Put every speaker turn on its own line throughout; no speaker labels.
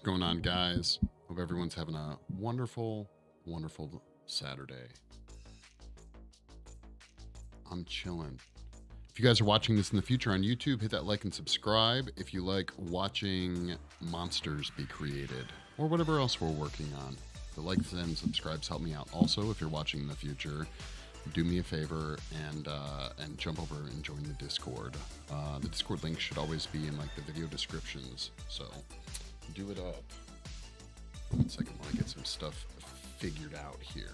going on, guys? Hope everyone's having a wonderful, wonderful Saturday. I'm chilling. If you guys are watching this in the future on YouTube, hit that like and subscribe if you like watching monsters be created or whatever else we're working on. The likes and subscribes help me out. Also, if you're watching in the future, do me a favor and jump over and join the Discord. The Discord link should always be in like the video descriptions. So do it up. 1 second while I get some stuff figured out here.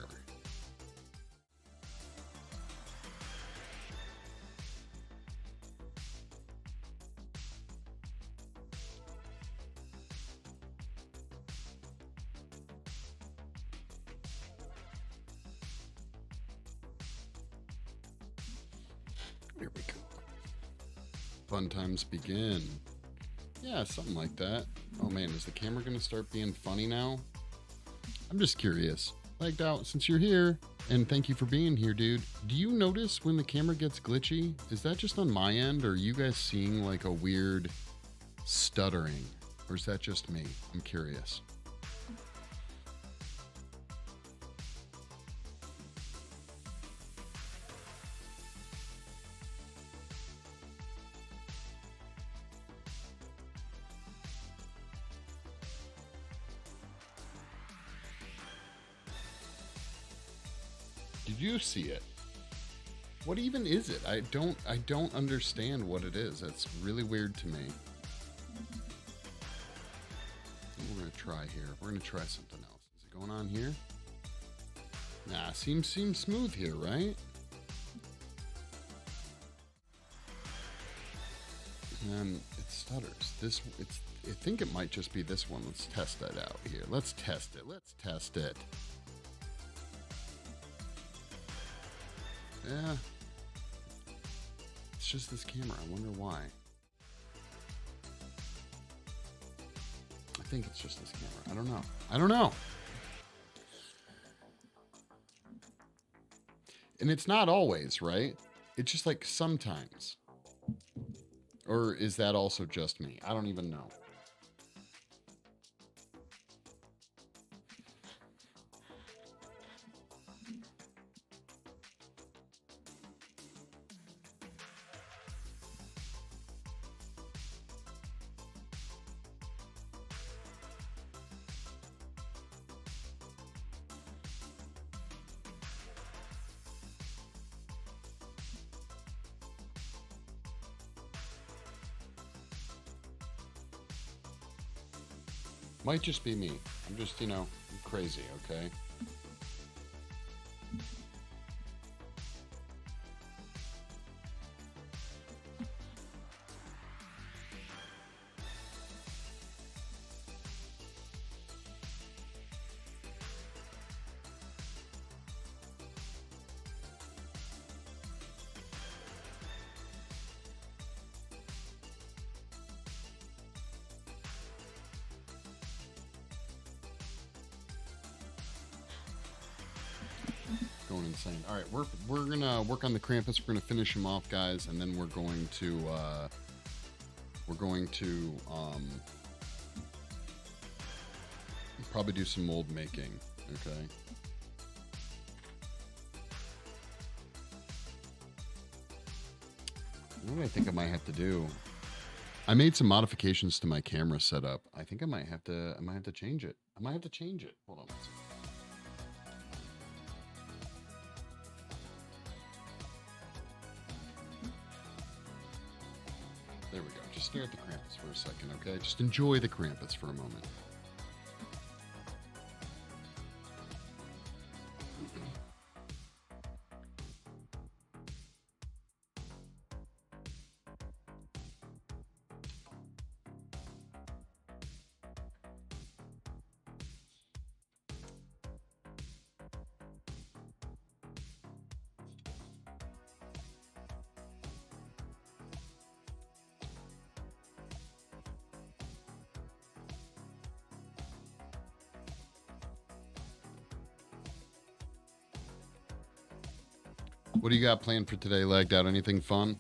Here we go. Fun times begin. Yeah, something like that. Oh man, is the camera gonna start being funny now? I'm just curious. Lagged out since you're here, and thank you for being here, dude. Do you notice when the camera gets glitchy? Is that just on my end, or are you guys seeing like a weird stuttering? Or is that just me? I'm curious. Did you see it? What even is it? I don't understand what it is. That's really weird to me. We're gonna try here. We're gonna try something else. Is it going on here? Nah, seems smooth here, right? And it stutters. I think it might just be this one. Let's test that out here. Let's test it. Let's test it. Yeah. It's just this camera. I wonder why. I think it's just this camera. I don't know. And it's not always, right? It's just like sometimes. Or is that also just me? I don't even know. Might just be me. I'm just, I'm crazy, okay? Going insane. All right, we're gonna work on the Krampus. We're gonna finish him off, guys, and then we're going to probably do some mold making. Okay. What do I think I might have to do? I made some modifications to my camera setup. I think I might have to change it. Hold on one second. There we go. Just stare at the Krampus for a second, okay? Just enjoy the Krampus for a moment. What do you got planned for today, Lagged Out? Anything fun?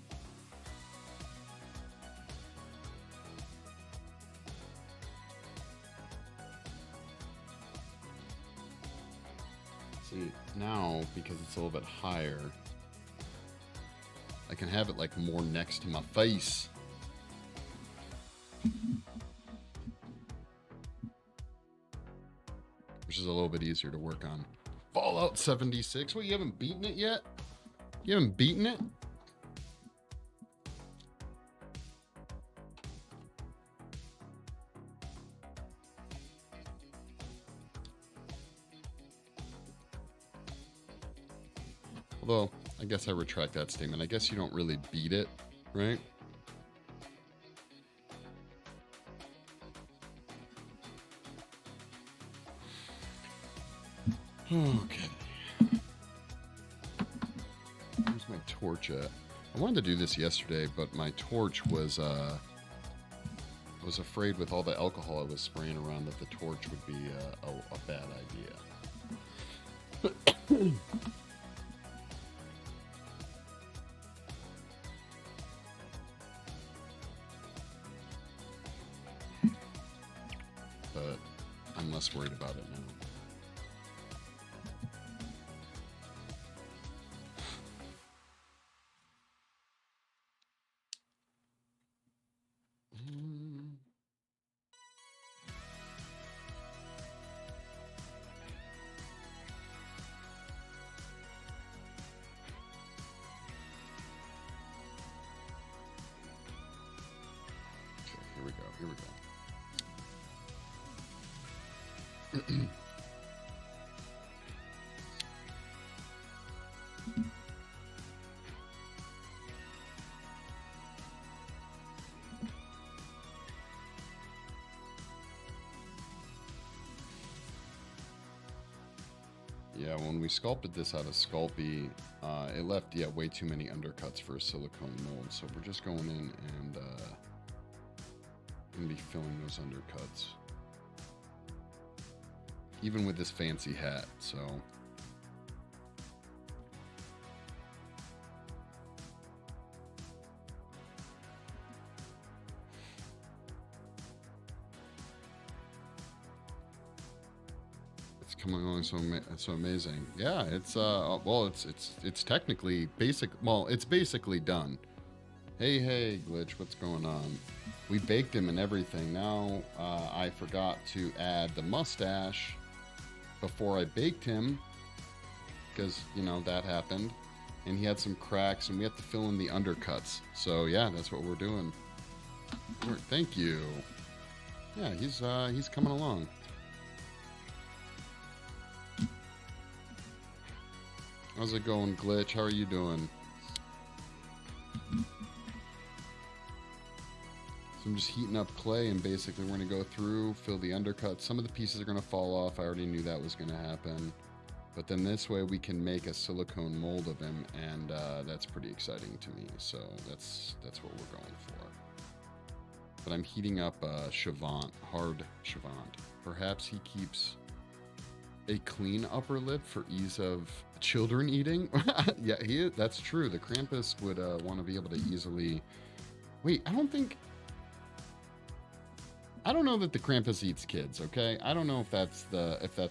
See, now, because it's a little bit higher, I can have it like more next to my face. Which is a little bit easier to work on. Fallout 76. What, you haven't beaten it yet? You haven't beaten it? Although, I guess I retract that statement. I guess you don't really beat it, right? Okay. Where's my torch at? I wanted to do this yesterday, but my torch was, I was afraid with all the alcohol I was spraying around that the torch would be a bad idea. But I'm less worried about it now. Here we go. Here we go. Yeah, when we sculpted this out of Sculpey, it left, way too many undercuts for a silicone mold. So we're just going in and going to be filling those undercuts. Even with this fancy hat, so... It's coming along so amazing. Yeah, it's well, it's technically basic. Well, it's basically done. Hey, Glitch, what's going on? We baked him and everything. Now I forgot to add the mustache before I baked him because that happened, and he had some cracks, and we have to fill in the undercuts. So yeah, that's what we're doing. Thank you. Yeah, he's coming along. How's it going, Glitch? How are you doing? So I'm just heating up clay, and basically we're going to go through, fill the undercut. Some of the pieces are going to fall off. I already knew that was going to happen. But then this way we can make a silicone mold of him, and that's pretty exciting to me. So that's what we're going for. But I'm heating up Chavant, hard Chavant. Perhaps he keeps a clean upper lip for ease of children eating. Yeah, that's true. The Krampus would want to be able to easily... Wait, I don't know that the Krampus eats kids, okay? I don't know if that's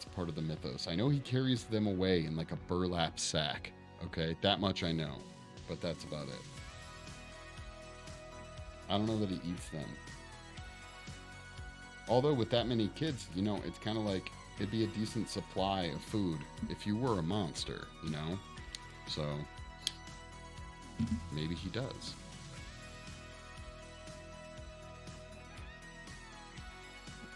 part of the mythos. I know he carries them away in like a burlap sack, okay? That much I know, but that's about it. I don't know that he eats them. Although with that many kids, it's kind of like it'd be a decent supply of food if you were a monster, So maybe he does.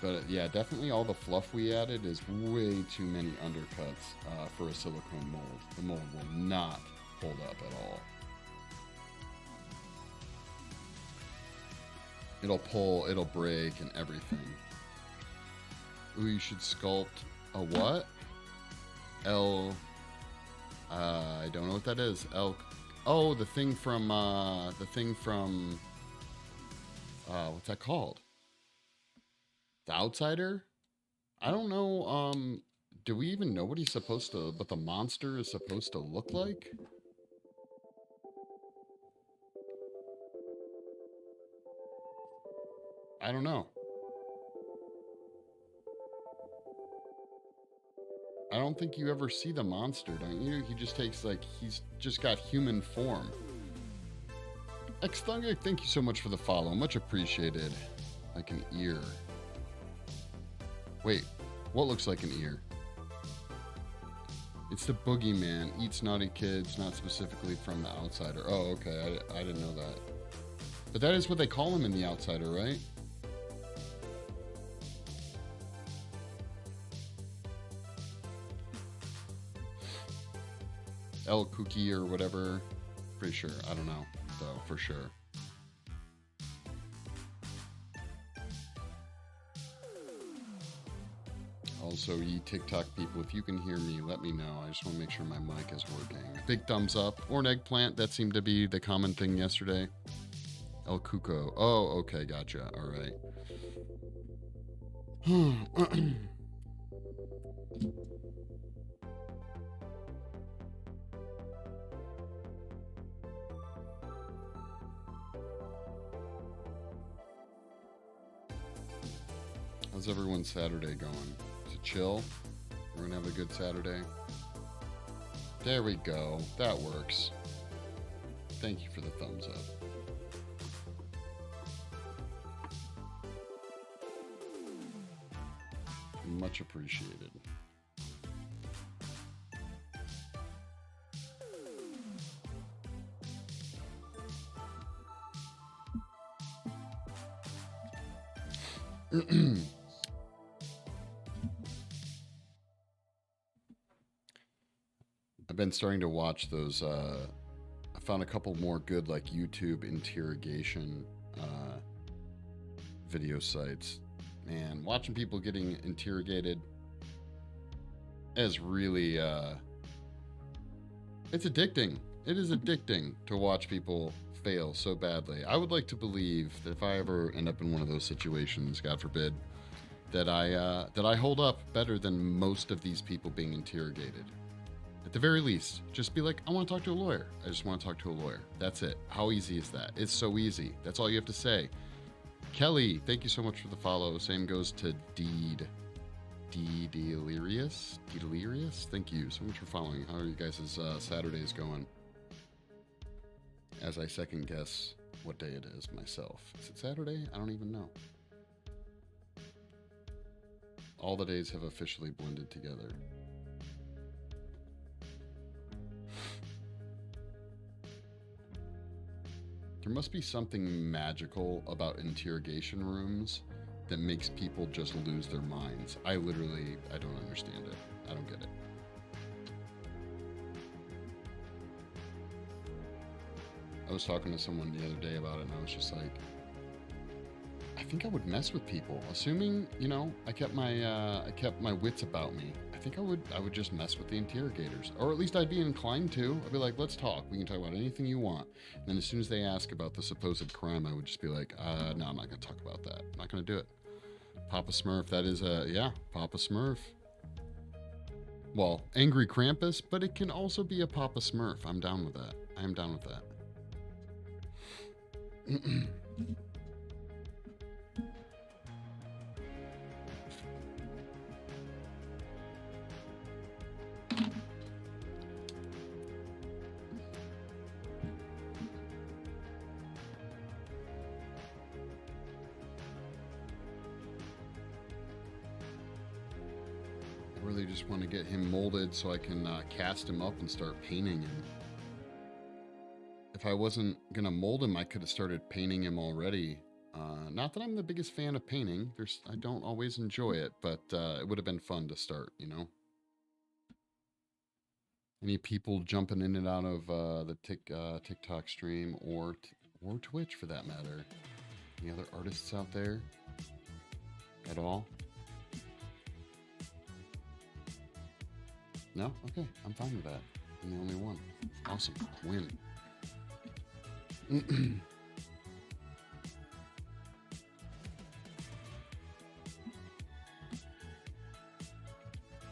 But yeah, definitely all the fluff we added is way too many undercuts for a silicone mold. The mold will not hold up at all. It'll pull, it'll break, and everything. Ooh, you should sculpt a what? I don't know what that is. Oh, the thing from, what's that called? The Outsider? I don't know, do we even know what the monster is supposed to look like? I don't know. I don't think you ever see the monster, don't you? He just takes, like, he's just got human form. X-Thunder, thank you so much for the follow. Much appreciated. Like an ear. Wait, what looks like an ear? It's the boogeyman. Eats naughty kids, not specifically from the Outsider. Oh, okay. I didn't know that. But that is what they call him in the Outsider, right? El Cookie or whatever. Pretty sure. I don't know, though, for sure. Also, ye TikTok people, if you can hear me, let me know. I just want to make sure my mic is working. Big thumbs up. Or an eggplant. That seemed to be the common thing yesterday. El Cuco. Oh, okay. Gotcha. All right. How's everyone's Saturday going? Is it chill? We're gonna have a good Saturday. There we go. That works. Thank you for the thumbs up. Much appreciated. I've been starting to watch those. I found a couple more good, like, YouTube interrogation video sites. Man, watching people getting interrogated is really, it's addicting. It is addicting to watch people fail so badly. I would like to believe that if I ever end up in one of those situations, God forbid, that I hold up better than most of these people being interrogated. At the very least, just be like, I want to talk to a lawyer. I just want to talk to a lawyer. That's it. How easy is that? It's so easy. That's all you have to say. Kelly, thank you so much for the follow. Same goes to Deed. Delirious? Thank you so much for following. How are you guys' Saturdays going? As I second guess what day it is myself. Is it Saturday? I don't even know. All the days have officially blended together. There must be something magical about interrogation rooms that makes people just lose their minds. I don't understand it. I don't get it. I was talking to someone the other day about it, and I was just like, I think I would mess with people, assuming, I kept my wits about me. I think I would just mess with the interrogators, or at least I'd be inclined to. I'd be like, let's talk. We can talk about anything you want. And then as soon as they ask about the supposed crime, I would just be like, no, I'm not going to talk about that. I'm not going to do it. Papa Smurf, that is Papa Smurf. Well, angry Krampus, but it can also be a Papa Smurf. I'm down with that. I am down with that. I really just want to get him molded so I can cast him up and start painting him. If I wasn't going to mold him, I could have started painting him already. Not that I'm the biggest fan of painting. I don't always enjoy it, but it would have been fun to start, Any people jumping in and out of the TikTok stream or Twitch for that matter? Any other artists out there at all? No? Okay, I'm fine with that. I'm the only one. Awesome. Win.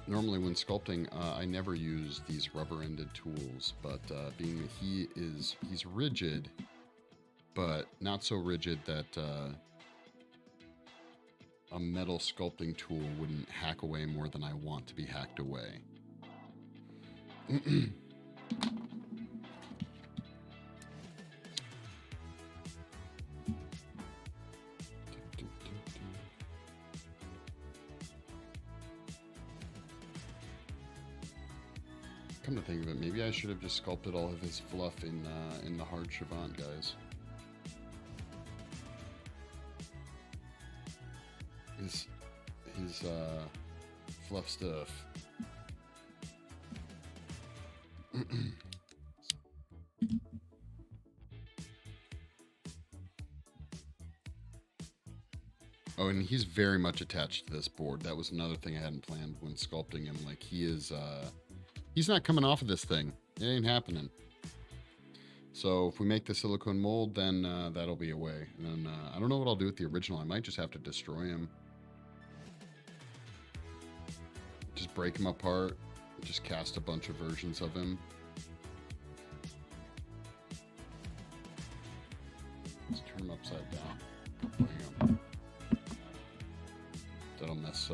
Normally when sculpting, I never use these rubber-ended tools, but being that he's rigid, but not so rigid that a metal sculpting tool wouldn't hack away more than I want to be hacked away. Come to think of it, maybe I should have just sculpted all of his fluff in the hard Chavant, guys. His fluff stuff. Oh, and he's very much attached to this board. That was another thing I hadn't planned when sculpting him. Like, he is, he's not coming off of this thing. It ain't happening. So if we make the silicone mold, then that'll be away. And then I don't know what I'll do with the original. I might just have to destroy him. Just break him apart. Just cast a bunch of versions of him. Let's turn him upside down. Bring him. That'll mess,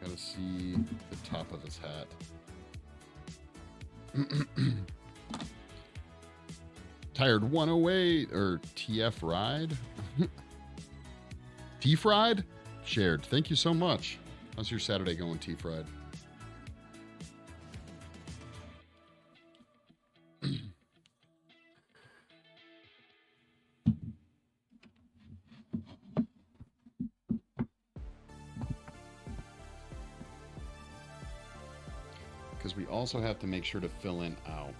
gotta see the top of his hat. Tired 108 or TF Ride? T-Fried? Shared. Thank you so much. How's your Saturday going, T-Fried? Because we also have to make sure to fill in out.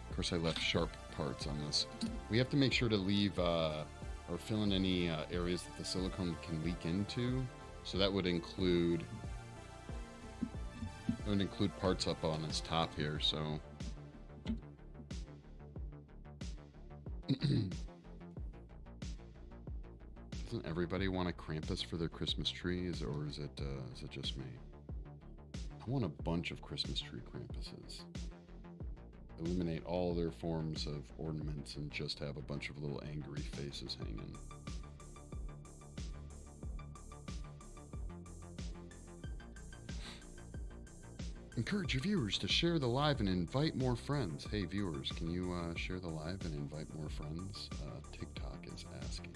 Of course, I left sharp parts on this. We have to make sure to leave or fill in any areas that the silicone can leak into. So that would include parts up on its top here. So doesn't everybody want a Krampus for their Christmas trees, or is it just me? I want a bunch of Christmas tree Krampuses. Eliminate all their forms of ornaments and just have a bunch of little angry faces hanging. Encourage your viewers to share the live and invite more friends. Hey viewers, can you share the live and invite more friends? TikTok is asking.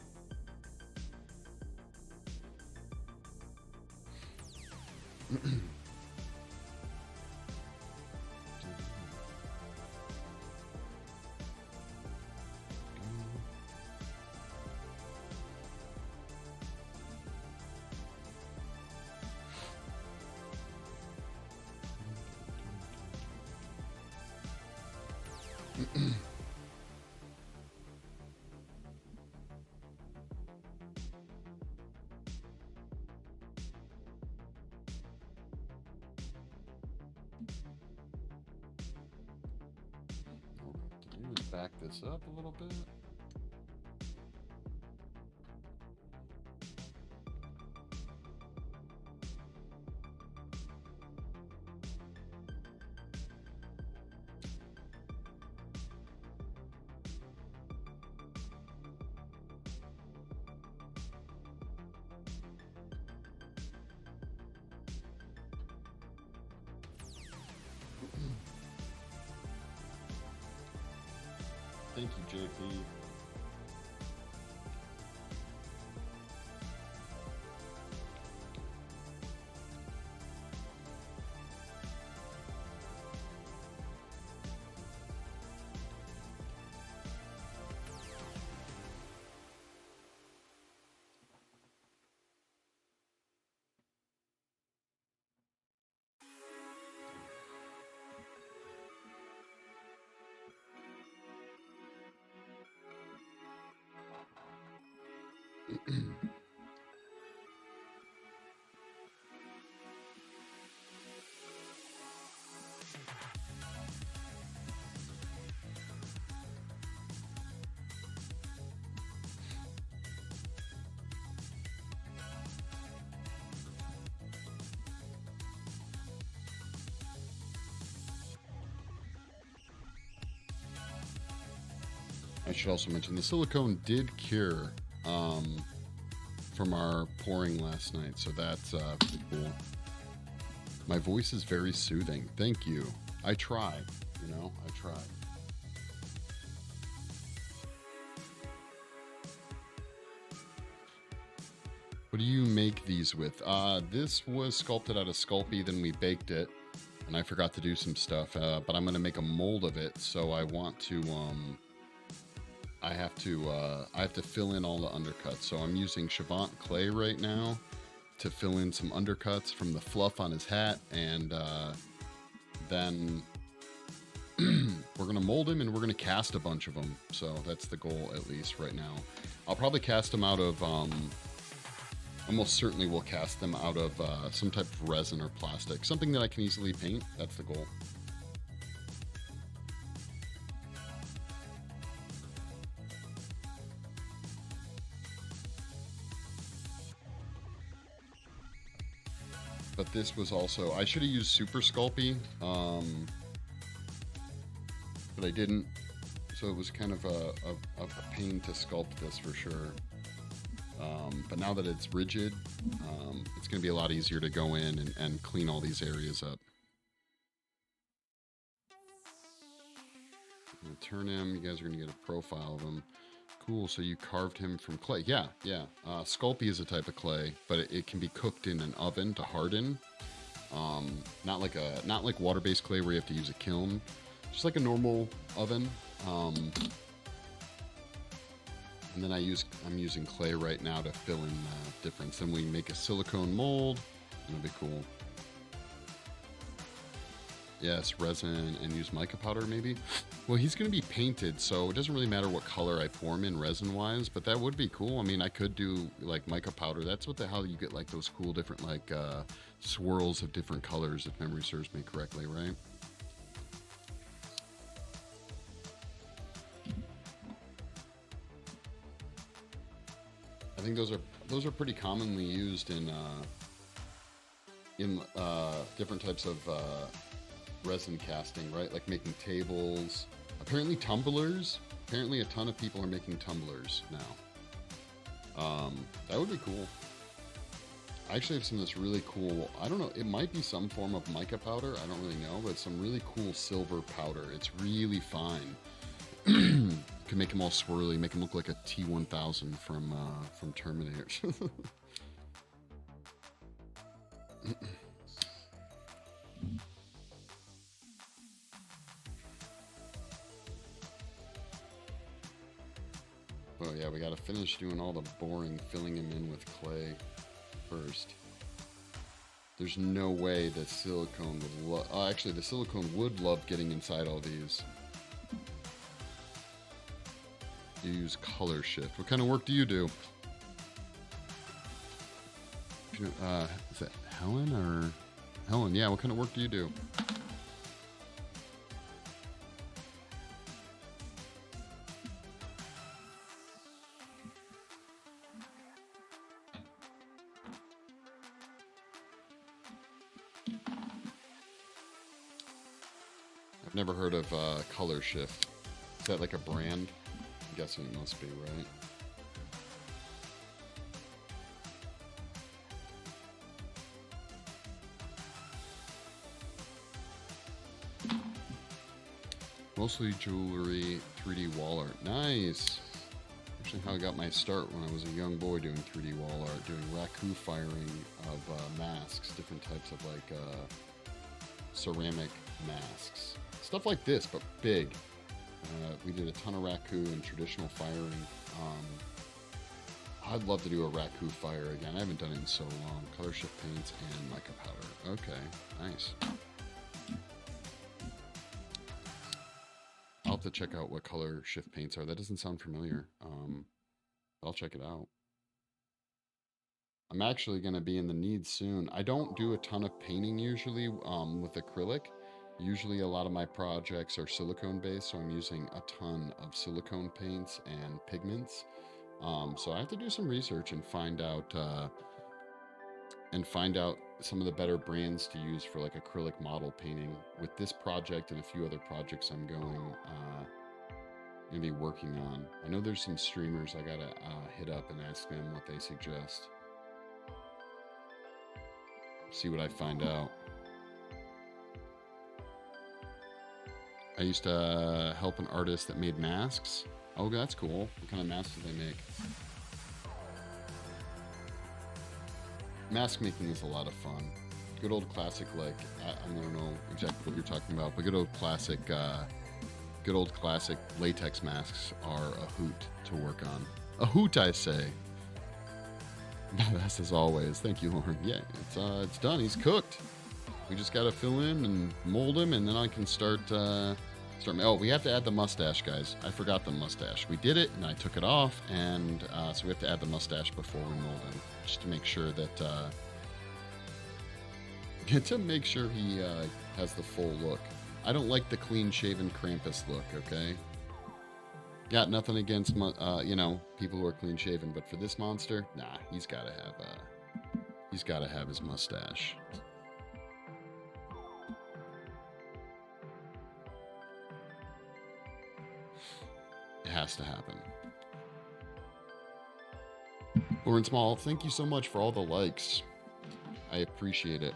Back this up a little bit. Thank you, JP. I should also mention the silicone did cure from our pouring last night, so that's pretty cool. My voice is very soothing. Thank you. I try, you know, I try. What do you make these with? This was sculpted out of Sculpey, then we baked it, and I forgot to do some stuff, but I'm going to make a mold of it, so I want to, I have to fill in all the undercuts. So I'm using Chavant clay right now to fill in some undercuts from the fluff on his hat, and then we're going to mold him, and we're going to cast a bunch of them. So that's the goal, at least right now. I'll probably cast them out of... almost certainly will cast them out of some type of resin or plastic. Something that I can easily paint. That's the goal. But this was also... I should have used Super Sculpey, but I didn't. So it was kind of a pain to sculpt this for sure. But now that it's rigid, it's going to be a lot easier to go in and clean all these areas up. I'm going to turn him. You guys are going to get a profile of him. Cool, so you carved him from clay. Yeah. Sculpey is a type of clay, but it can be cooked in an oven to harden. Not like water-based clay where you have to use a kiln. Just like a normal oven. And then I'm using clay right now to fill in the difference. Then we make a silicone mold, and it'll be cool. Yes, resin, and use mica powder maybe. Well, he's going to be painted, so it doesn't really matter what color I pour him in resin-wise, but that would be cool. I mean, I could do like mica powder. That's what the hell you get, like those cool different like swirls of different colors, if memory serves me correctly, right? I think those are pretty commonly used in different types of resin casting, right? Like making tables. Apparently tumblers. Apparently a ton of people are making tumblers now. That would be cool. I actually have some of this really cool, I don't know, it might be some form of mica powder. I don't really know, but some really cool silver powder. It's really fine. Can make them all swirly, make them look like a T-1000 from Terminator. Oh yeah, we gotta finish doing all the boring, filling him in with clay first. There's no way that silicone would actually, the silicone would love getting inside all these. You use color shift. What kind of work do you do? Is that Helen or... Helen, yeah, what kind of work do you do? I've never heard of color shift. Is that like a brand? I'm guessing it must be, right? Mostly jewelry, 3D wall art. Nice! Actually how I got my start when I was a young boy doing 3D wall art, doing raku firing of masks, different types of like ceramic masks. Stuff like this, but big. We did a ton of raku and traditional firing. I'd love to do a raku fire again. I haven't done it in so long. Color shift paints and mica powder. Okay, nice. I'll have to check out what color shift paints are. That doesn't sound familiar. I'll check it out. I'm actually going to be in the need soon. I don't do a ton of painting usually with acrylic. Usually a lot of my projects are silicone based, so I'm using a ton of silicone paints and pigments. So I have to do some research and find out some of the better brands to use for like acrylic model painting. With this project and a few other projects I'm going to be working on. I know there's some streamers I gotta hit up and ask them what they suggest. See what I find out. I used to help an artist that made masks. Oh, that's cool. What kind of masks do they make? Mask making is a lot of fun. Good old classic, like, I don't know exactly what you're talking about, but good old classic latex masks are a hoot to work on. A hoot, I say. Best as always. Thank you, Lauren. Yeah, it's done. He's cooked. We just got to fill in and mold him, and then I can start. Oh, we have to add the mustache, guys. I forgot the mustache. We did it, and I took it off, and so we have to add the mustache before we mold him, just to make sure that he has the full look. I don't like the clean-shaven Krampus look. Okay. Yeah, nothing against people who are clean-shaven, but for this monster, nah, he's got to have his mustache. It has to happen. Lauren Small, thank you so much for all the likes. I appreciate it.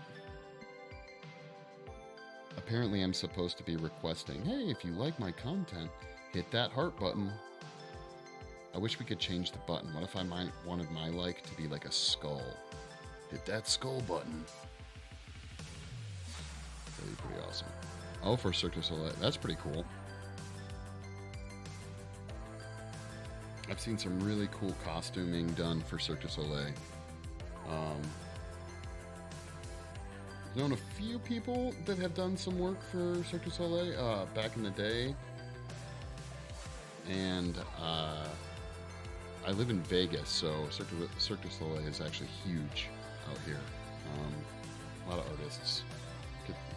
Apparently, I'm supposed to be requesting, hey, if you like my content, hit that heart button. I wish we could change the button. What if I wanted my like to be like a skull? Hit that skull button. That'd be pretty awesome. Oh, for Cirque du Soleil. That's pretty cool. I've seen some really cool costuming done for Cirque du Soleil. I've known a few people that have done some work for Cirque du Soleil back in the day. And I live in Vegas, so Cirque du Soleil is actually huge out here. A lot of artists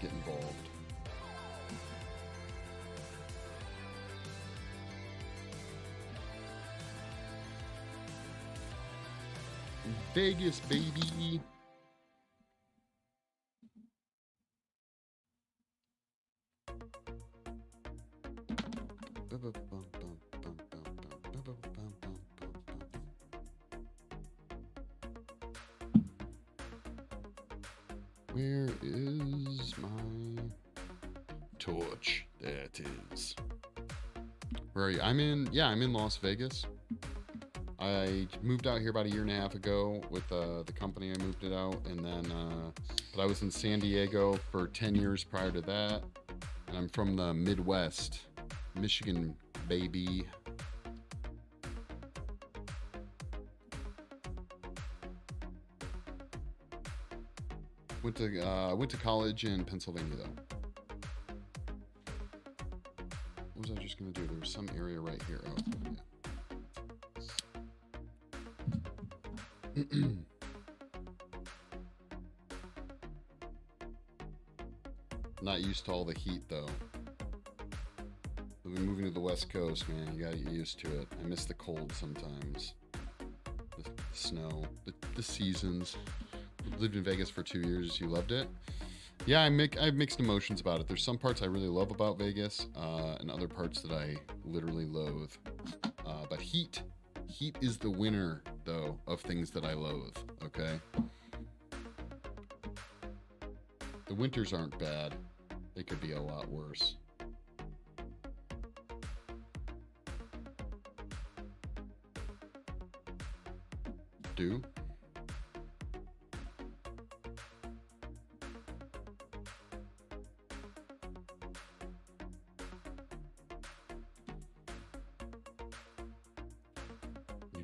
get involved. Vegas, baby. Where is my torch? There it is. Where are you? I'm in Las Vegas. I moved out here about a year and a half ago with the company. I moved it out, and then but I was in San Diego for 10 years prior to that, and I'm from the Midwest, Michigan, baby. Went to college in Pennsylvania though. What was I just gonna do? There was some area right here. Oh, yeah. Not used to all the heat though. We've been moving to the West Coast, man. You gotta get used to it. I miss the cold sometimes. The snow, the seasons. Lived in Vegas for 2 years. You loved it? Yeah, I have mixed emotions about it. There's some parts I really love about Vegas, and other parts that I literally loathe. But heat is the winner, though, of things that I loathe. Okay. The winters aren't bad. They could be a lot worse. Do?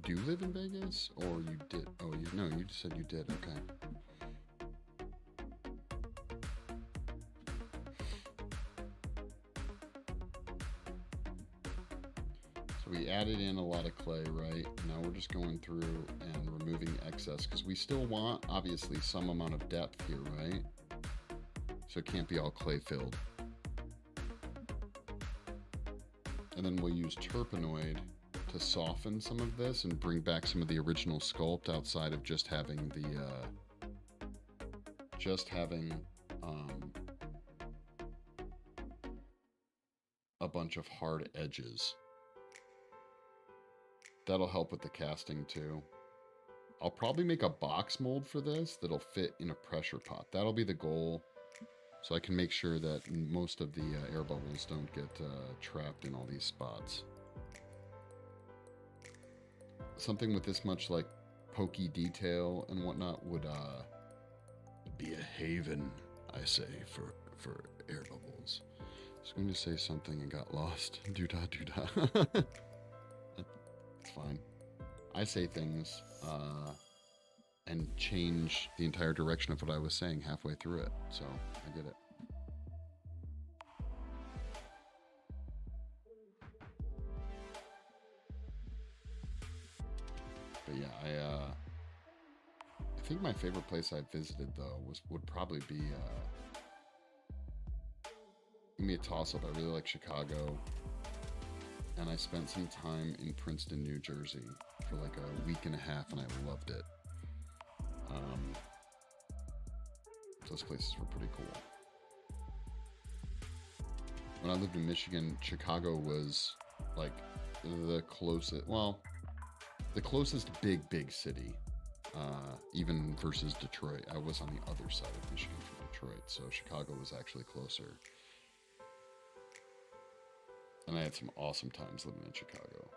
You live in Vegas, or you did? Oh, you just said you did. Okay. So we added in a lot of clay, right? Now we're just going through and removing excess because we still want, obviously, some amount of depth here, right? So it can't be all clay filled. And then we'll use Turpenoid to soften some of this and bring back some of the original sculpt outside of just having a bunch of hard edges. That'll help with the casting too. I'll probably make a box mold for this that'll fit in a pressure pot. That'll be the goal. so I can make sure that most of the air bubbles don't get trapped in all these spots. Something with this much like pokey detail and whatnot would be a haven, I say, for air bubbles. I was going to say something and got lost. Doo-dah, doo-dah. It's fine. I say things and change the entire direction of what I was saying halfway through it, so I get it. But yeah, I think my favorite place I visited though would probably be give me a toss-up. I really like Chicago, and I spent some time in Princeton, New Jersey for like a week and a half, and I loved it. Those places were pretty cool. When I lived in Michigan, Chicago was like the closest, well, the closest big city, even versus Detroit. I was on the other side of Michigan from Detroit, so Chicago was actually closer. And I had some awesome times living in Chicago.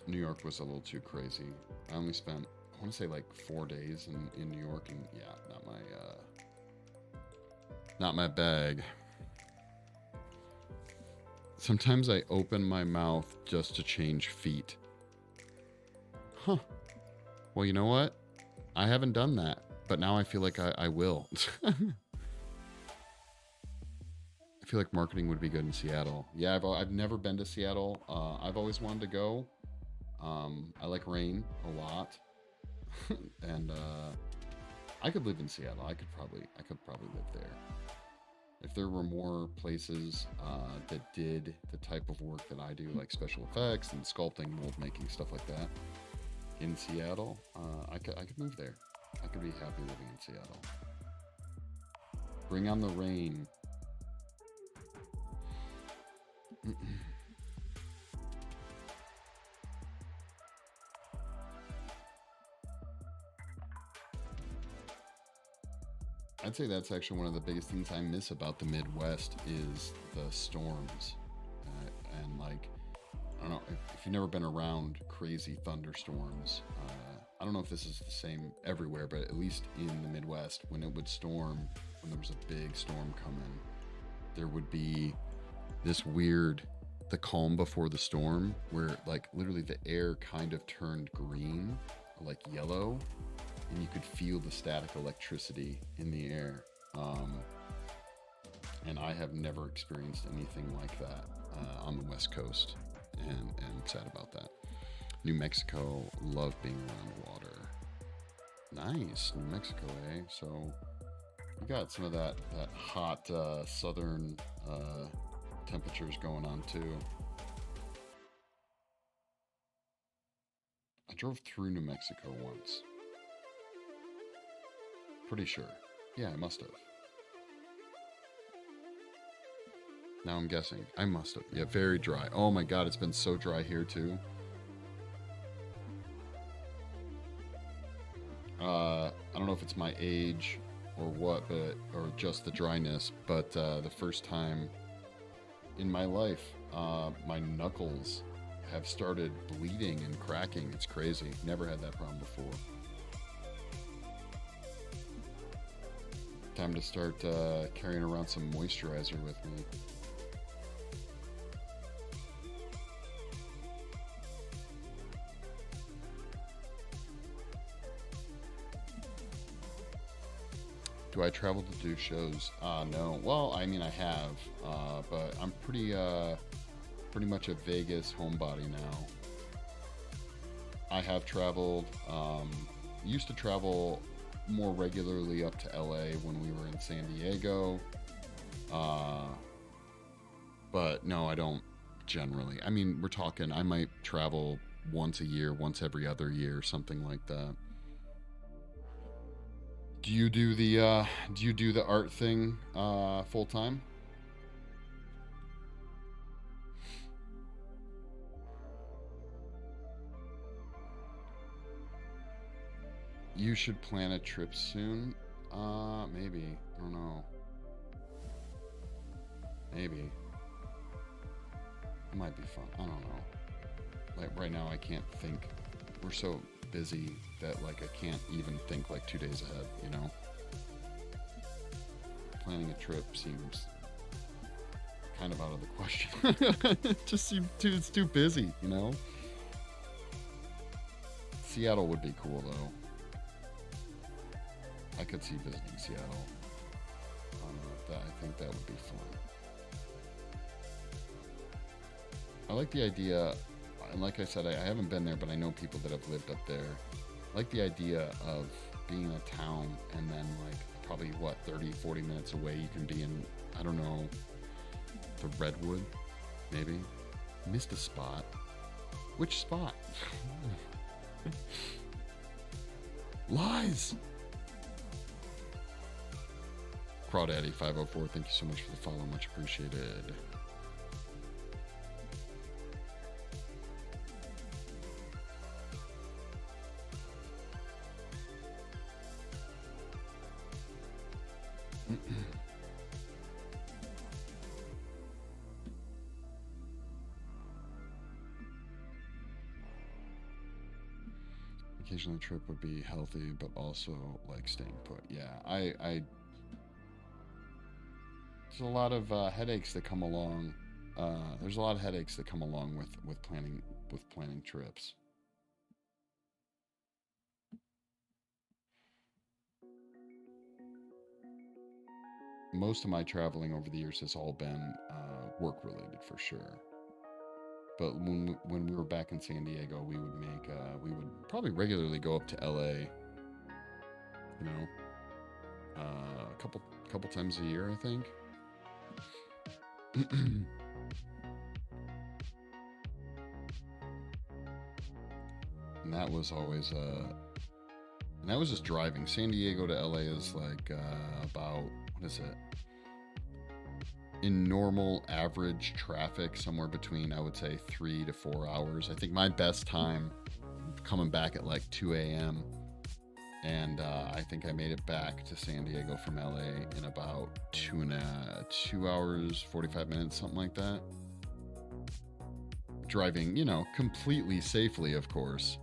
New York was a little too crazy. I only spent, I want to say like 4 days in New York, and yeah, not my bag. Sometimes I open my mouth just to change feet. Huh. Well, you know what? I haven't done that, but now I feel like I will. I feel like marketing would be good in Seattle. Yeah, I've never been to Seattle. I've always wanted to go. I like rain a lot, and I could live in Seattle. I could probably live there if there were more places that did the type of work that I do, like special effects and sculpting, mold making, stuff like that. In Seattle, I could move there. I could be happy living in Seattle. Bring on the rain. I'd say that's actually one of the biggest things I miss about the Midwest is the storms. And like, I don't know, if you've never been around crazy thunderstorms, I don't know if this is the same everywhere, but at least in the Midwest, when it would storm, when there was a big storm coming, there would be this weird, the calm before the storm, where like literally the air kind of turned green, like yellow, and you could feel the static electricity in the air. And I have never experienced anything like that on the West Coast, and sad about that. New Mexico, love being around water. Nice, New Mexico, eh? So you got some of that hot southern temperatures going on too. I drove through New Mexico once. Pretty sure. Yeah, I must have. Now I'm guessing. I must have. Yeah, very dry. Oh my god, it's been so dry here too. I don't know if it's my age or what, or just the dryness, but the first time in my life, my knuckles have started bleeding and cracking. It's crazy. Never had that problem before. Time to start carrying around some moisturizer with me. Do I travel to do shows? No. Well, I mean, I have, but I'm pretty much a Vegas homebody now. I have traveled, used to travel more regularly up to LA when we were in San Diego. But no, I don't generally. I mean, we're talking, I might travel once a year, once every other year, something like that. Do you do the art thing full time? You should plan a trip soon. Maybe. I don't know. Maybe. It might be fun. I don't know. Like right now I can't think. We're so busy that like I can't even think like 2 days ahead, you know? Planning a trip seems kind of out of the question. It just seems it's too busy, you know? Seattle would be cool though. I could see visiting Seattle. I think that would be fun. I like the idea, and like I said, I haven't been there, but I know people that have lived up there. I like the idea of being in a town and then like probably what, 30, 40 minutes away you can be in, I don't know, the Redwood, maybe. Missed a spot. Which spot? Lies! Crawdaddy 504, thank you so much for the follow, much appreciated. Occasionally trip would be healthy, but also like staying put. Yeah, I there's a lot of headaches that come along. There's a lot of headaches that come along with planning trips. Most of my traveling over the years has all been work related for sure. But when we were back in San Diego, we would probably regularly go up to LA. You know, a couple times a year, I think. And that was always and that was just driving. San Diego to LA is like about, what is it? In normal average traffic, somewhere between, I would say, 3 to 4 hours. I think my best time coming back at like 2 a.m. And I think I made it back to San Diego from LA in about 2 hours, 45 minutes, something like that. Driving, you know, completely safely, of course.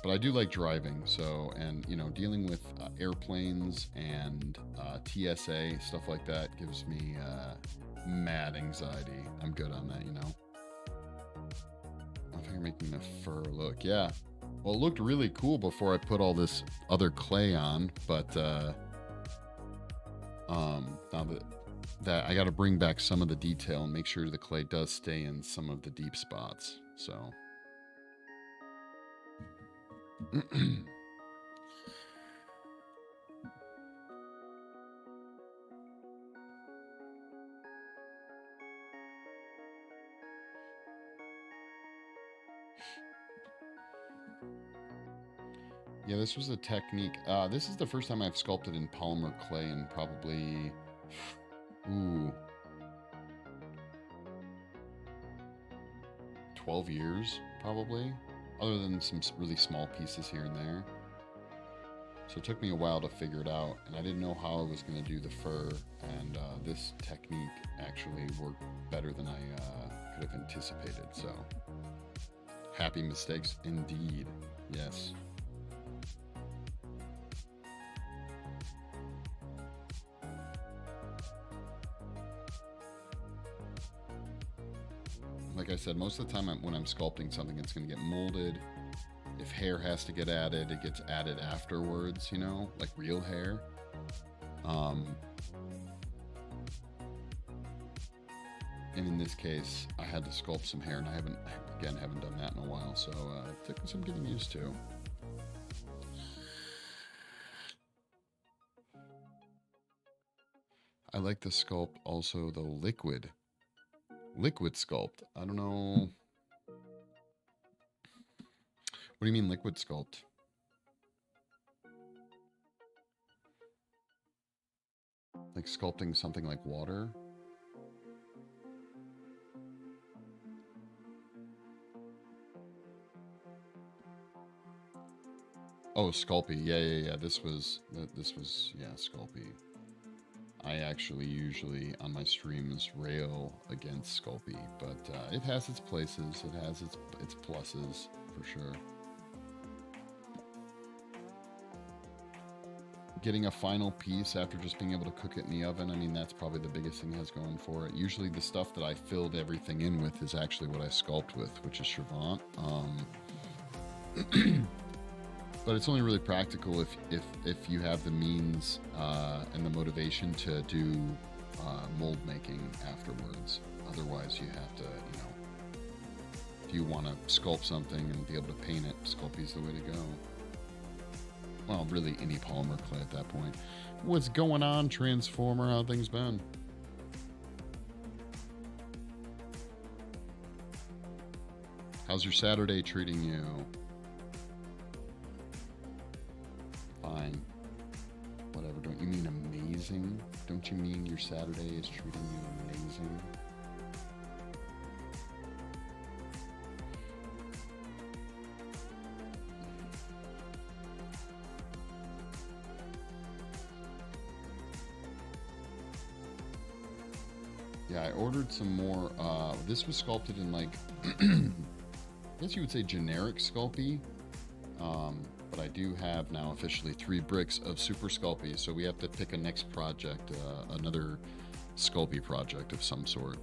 But I do like driving, so, and, you know, dealing with airplanes and TSA, stuff like that gives me mad anxiety. I'm good on that, you know. I think you're making the fur look, yeah. Well, it looked really cool before I put all this other clay on, but now that I got to bring back some of the detail and make sure the clay does stay in some of the deep spots, so. Yeah, this was a technique. This is the first time I've sculpted in polymer clay in probably, 12 years, probably, other than some really small pieces here and there. So it took me a while to figure it out, and I didn't know how I was going to do the fur, and this technique actually worked better than I could have anticipated, so happy mistakes indeed, yes. Like I said, most of the time when I'm sculpting something, it's going to get molded. If hair has to get added, it gets added afterwards, you know, like real hair. And in this case, I had to sculpt some hair, and I haven't done that in a while, so it took some getting used to. I like the sculpt also the liquid sculpt. I don't know. What do you mean liquid sculpt? Like sculpting something like water? Oh, Sculpey. Yeah. This was, yeah, Sculpey. I actually usually on my streams rail against Sculpey, but it has its places. It has its pluses for sure. Getting a final piece after just being able to cook it in the oven, I mean, that's probably the biggest thing it has going for it. Usually the stuff that I filled everything in with is actually what I sculpt with, which is Chevant. But it's only really practical if you have the means and the motivation to do mold making afterwards. Otherwise, you have to, you know, if you want to sculpt something and be able to paint it, Sculpey's the way to go. Well, really any polymer clay at that point. What's going on, Transformer? How things been? How's your Saturday treating you? Fine. Whatever. Don't you mean amazing? Don't you mean your Saturday is treating you amazing? Yeah, I ordered some more. This was sculpted in like, I guess you would say generic Sculpey. But I do have now officially 3 bricks of Super Sculpey, so we have to pick a next project, another Sculpey project of some sort.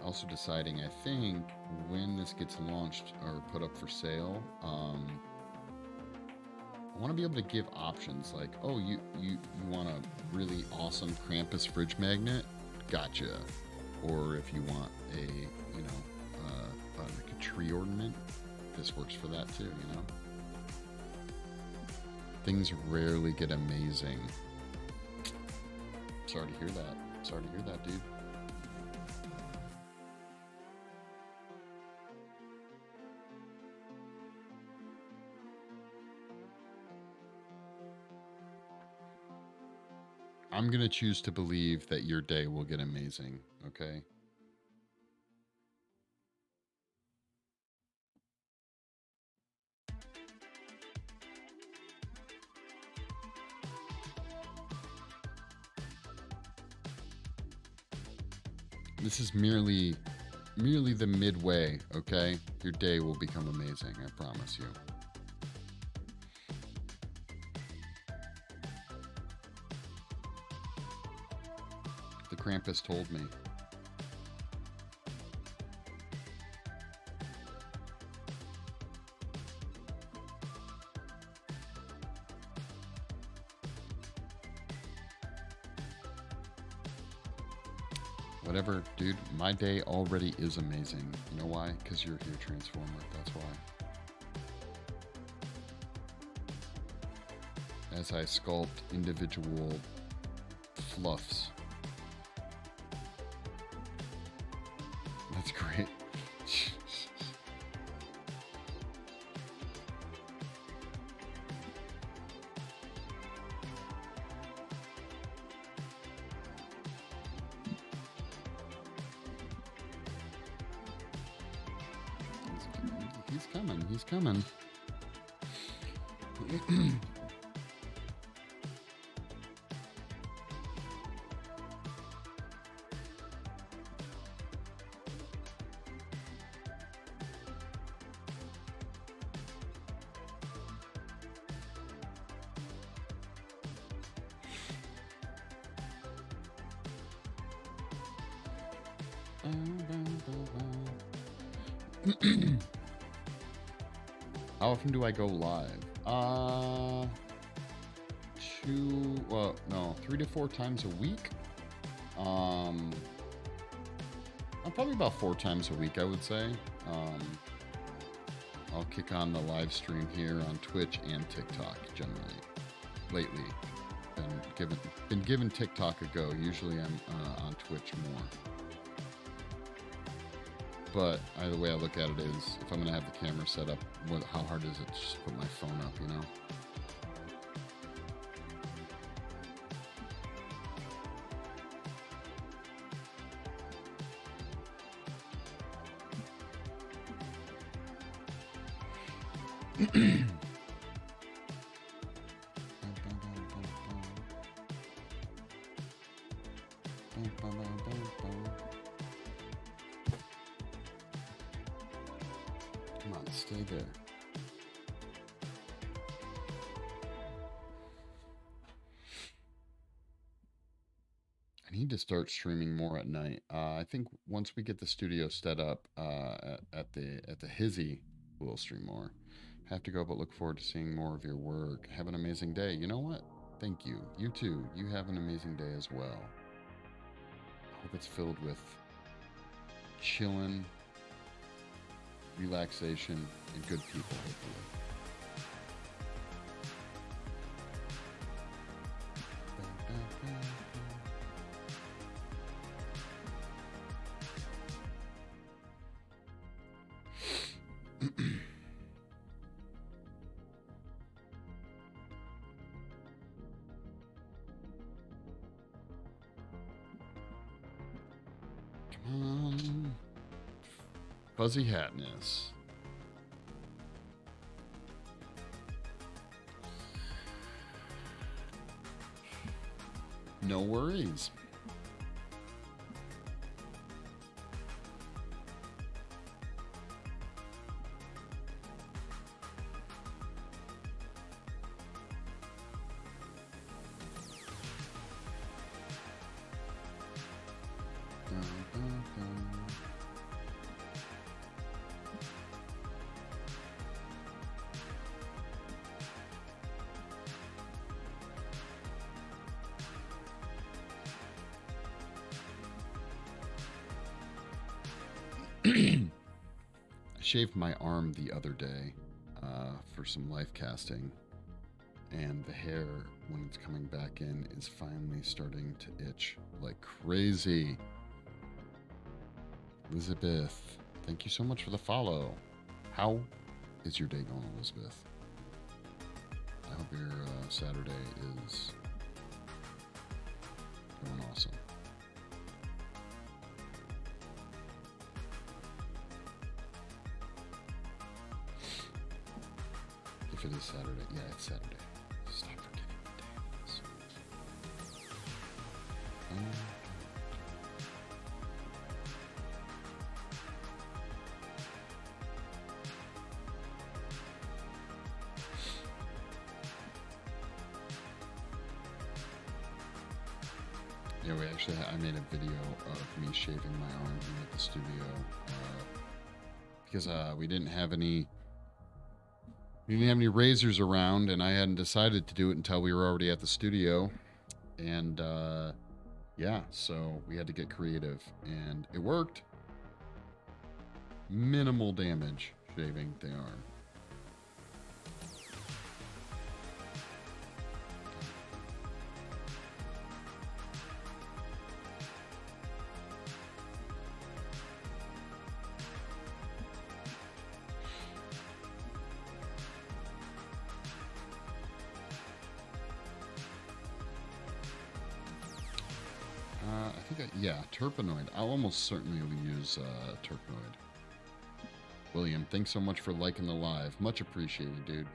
Also deciding, I think, when this gets launched or put up for sale. I want to be able to give options like, oh, you want a really awesome Krampus fridge magnet? Gotcha. Or if you want a, you know, like a tree ornament, this works for that too, you know? Things rarely get amazing. Sorry to hear that. Sorry to hear that, dude. I'm going to choose to believe that your day will get amazing, okay? This is merely the midway, okay? Your day will become amazing, I promise you. The Krampus told me. Whatever, dude, my day already is amazing. You know why? Because you're here, Transformer. That's why. As I sculpt individual fluffs. That's great. He's coming. He's coming. How often do I go live? 3 to 4 times a week. Probably about 4 times a week, I would say. I'll kick on the live stream here on Twitch and TikTok generally. Lately, been given TikTok a go. Usually I'm on Twitch more. But either way I look at it is, if I'm going to have the camera set up, how hard is it to just put my phone up, you know? Come on, stay there. I need to start streaming more at night. I think once we get the studio set up at the Hizzy, we'll stream more. Have to go, but look forward to seeing more of your work. Have an amazing day. You know what? Thank you. You too. You have an amazing day as well. I hope it's filled with chilling, relaxation, and good people, hopefully. Fuzzy Hatness. No worries. I shaved my arm the other day for some life casting, and the hair, when it's coming back in, is finally starting to itch like crazy. Elizabeth, thank you so much for the follow. How is your day going, Elizabeth? I hope your Saturday is going awesome. If it is Saturday, yeah, it's Saturday. Stop forgetting what day it is. Yeah, I made a video of me shaving my arm here at the studio because we didn't have any razors around, and I hadn't decided to do it until we were already at the studio. And yeah, so we had to get creative, and it worked. Minimal damage shaving the arm. Yeah, terpenoid. I'll almost certainly use terpenoid. William, thanks so much for liking the live. Much appreciated, dude.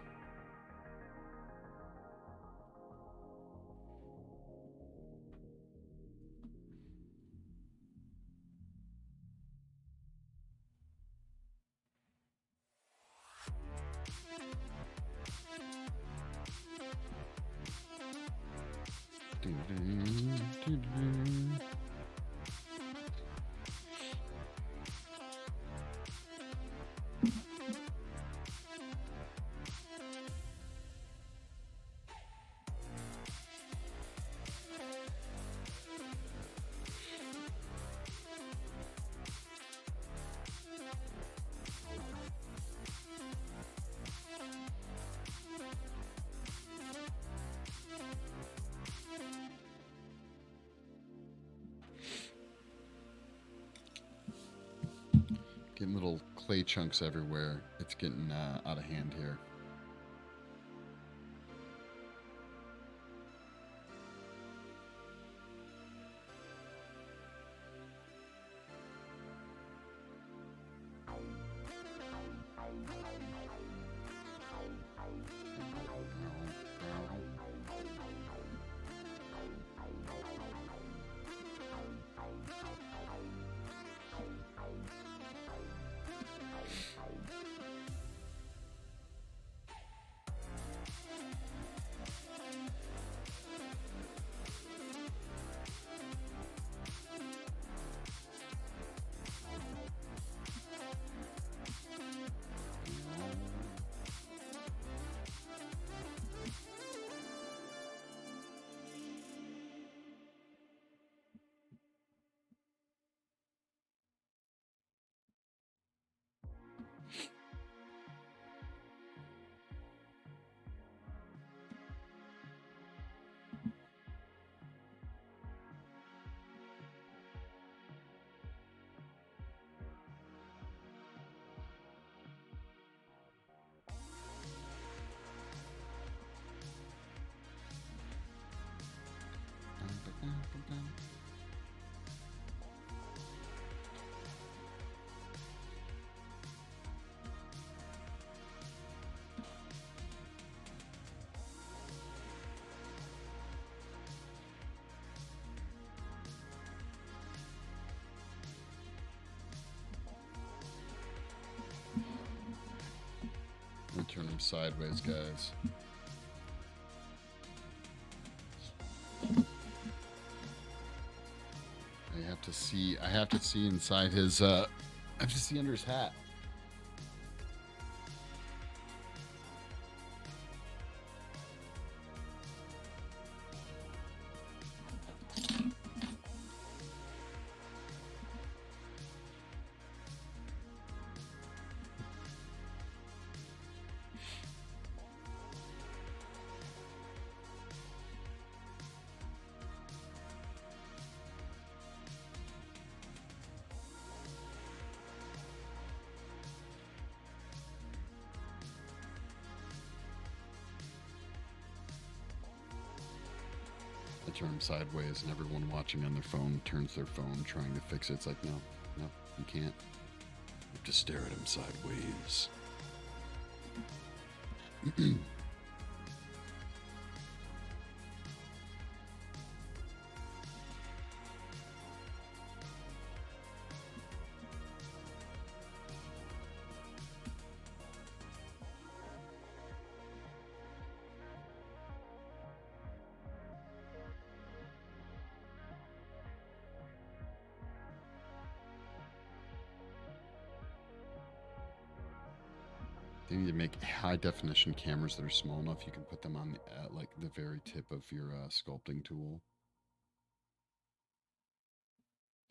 little clay chunks everywhere. It's getting out of hand here. I'll turn them sideways, guys. I have to see inside his I have to see under his hat. I turn them sideways, and everyone watching on their phone turns their phone trying to fix it. It's like, no, you can't. You have to stare at him sideways. They need to make high definition cameras that are small enough you can put them on like the very tip of your sculpting tool.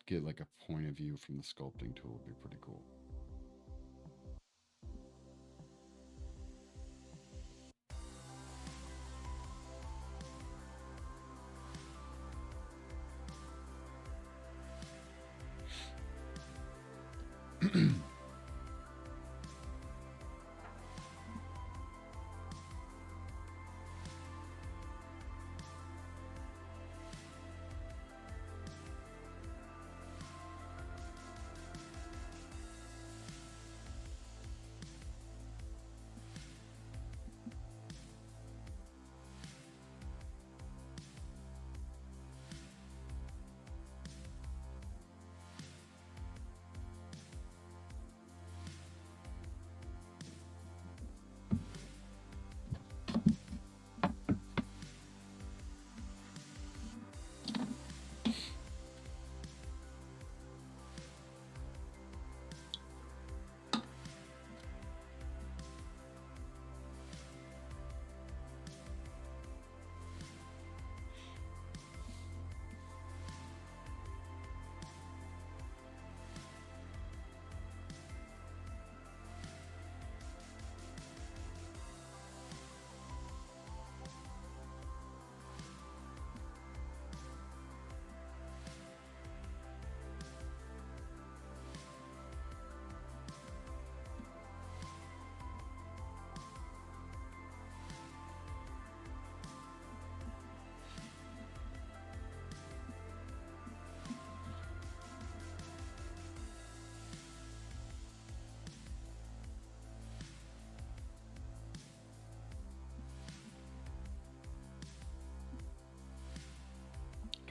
Get like a point of view from the sculpting tool would be pretty cool.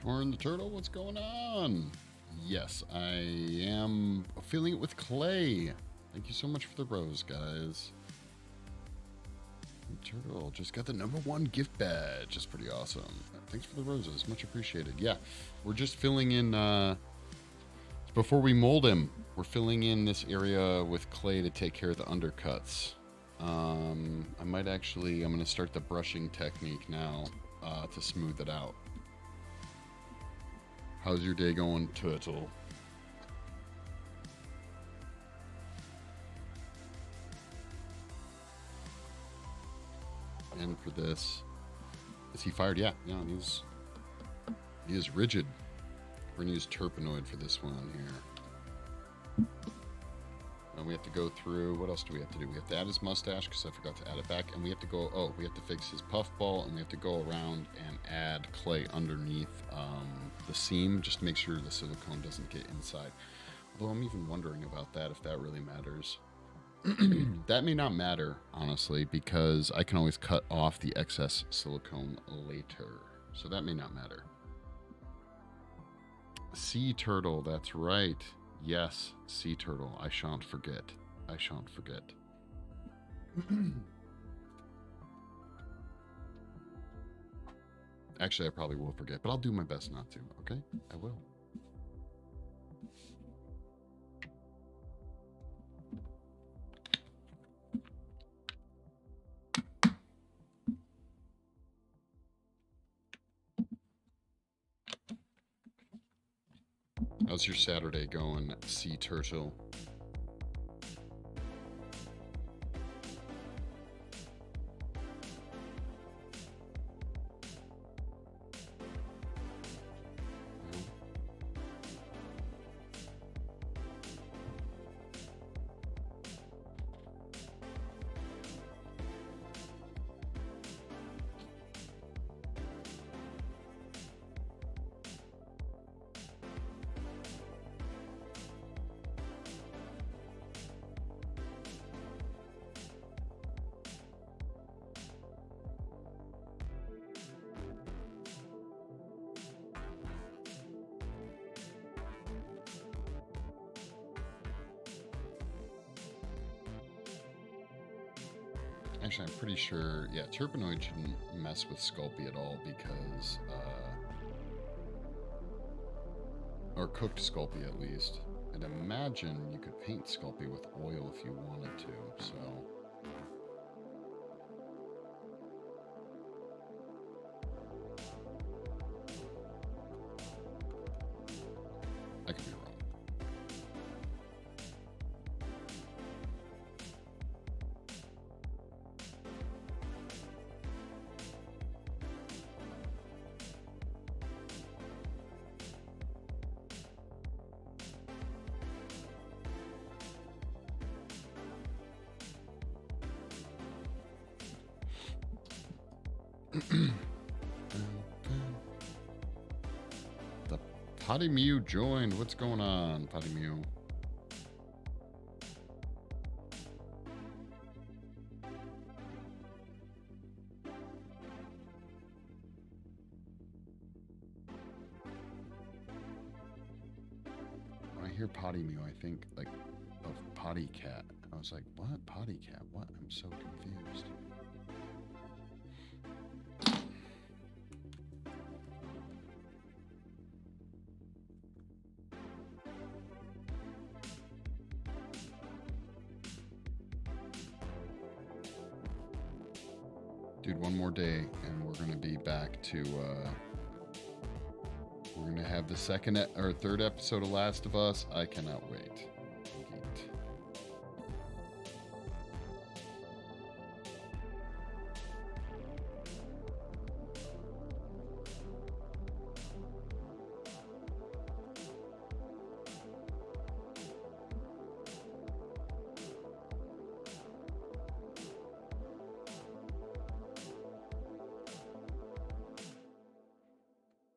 Orin the Turtle, what's going on? Yes, I am filling it with clay. Thank you so much for the rose, guys. Turtle just got the #1 gift badge. That's pretty awesome. Thanks for the roses. Much appreciated. Yeah, we're just filling in, before we mold him, we're filling in this area with clay to take care of the undercuts. I'm going to start the brushing technique now to smooth it out. How's your day going, Turtle? And for this, is he fired? Yeah, he is rigid. We're gonna use Terpenoid for this one here. And we have to go through, what else do we have to do? We have to add his mustache because I forgot to add it back. And we have to go, we have to fix his puffball, and we have to go around and add clay underneath the seam just to make sure the silicone doesn't get inside. Although I'm even wondering about that, if that really matters. That may not matter, honestly, because I can always cut off the excess silicone later. So that may not matter. Sea turtle, that's right. Yes, sea turtle. I shan't forget. I shan't forget. Actually, I probably will forget, but I'll do my best not to, okay? I will. How's your Saturday going, sea turtle? Actually, I'm pretty sure, yeah, Terpenoid shouldn't mess with Sculpey at all because, or cooked Sculpey at least. I'd imagine you could paint Sculpey with oil if you wanted to, so. I could be wrong. The Potty Mew joined. What's going on, Potty Mew? When I hear Potty Mew, I think like of Potty Cat. I was like, what? Potty Cat? What? I'm so confused. Dude, one more day and we're gonna be back to we're gonna have the second or third episode of Last of Us. I cannot wait.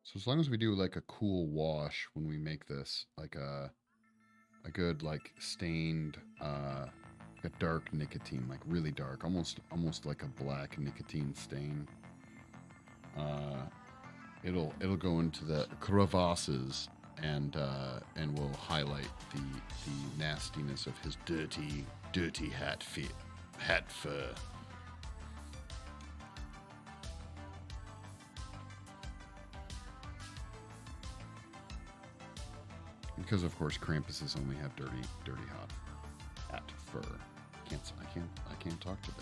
So as long as we do like a cool wash when we make this, like a good like stained, a dark nicotine, like really dark, almost like a black nicotine stain. It'll go into the crevasses and will highlight the nastiness of his dirty hat fur. Because of course Krampuses only have dirty hat fur. I can't talk today.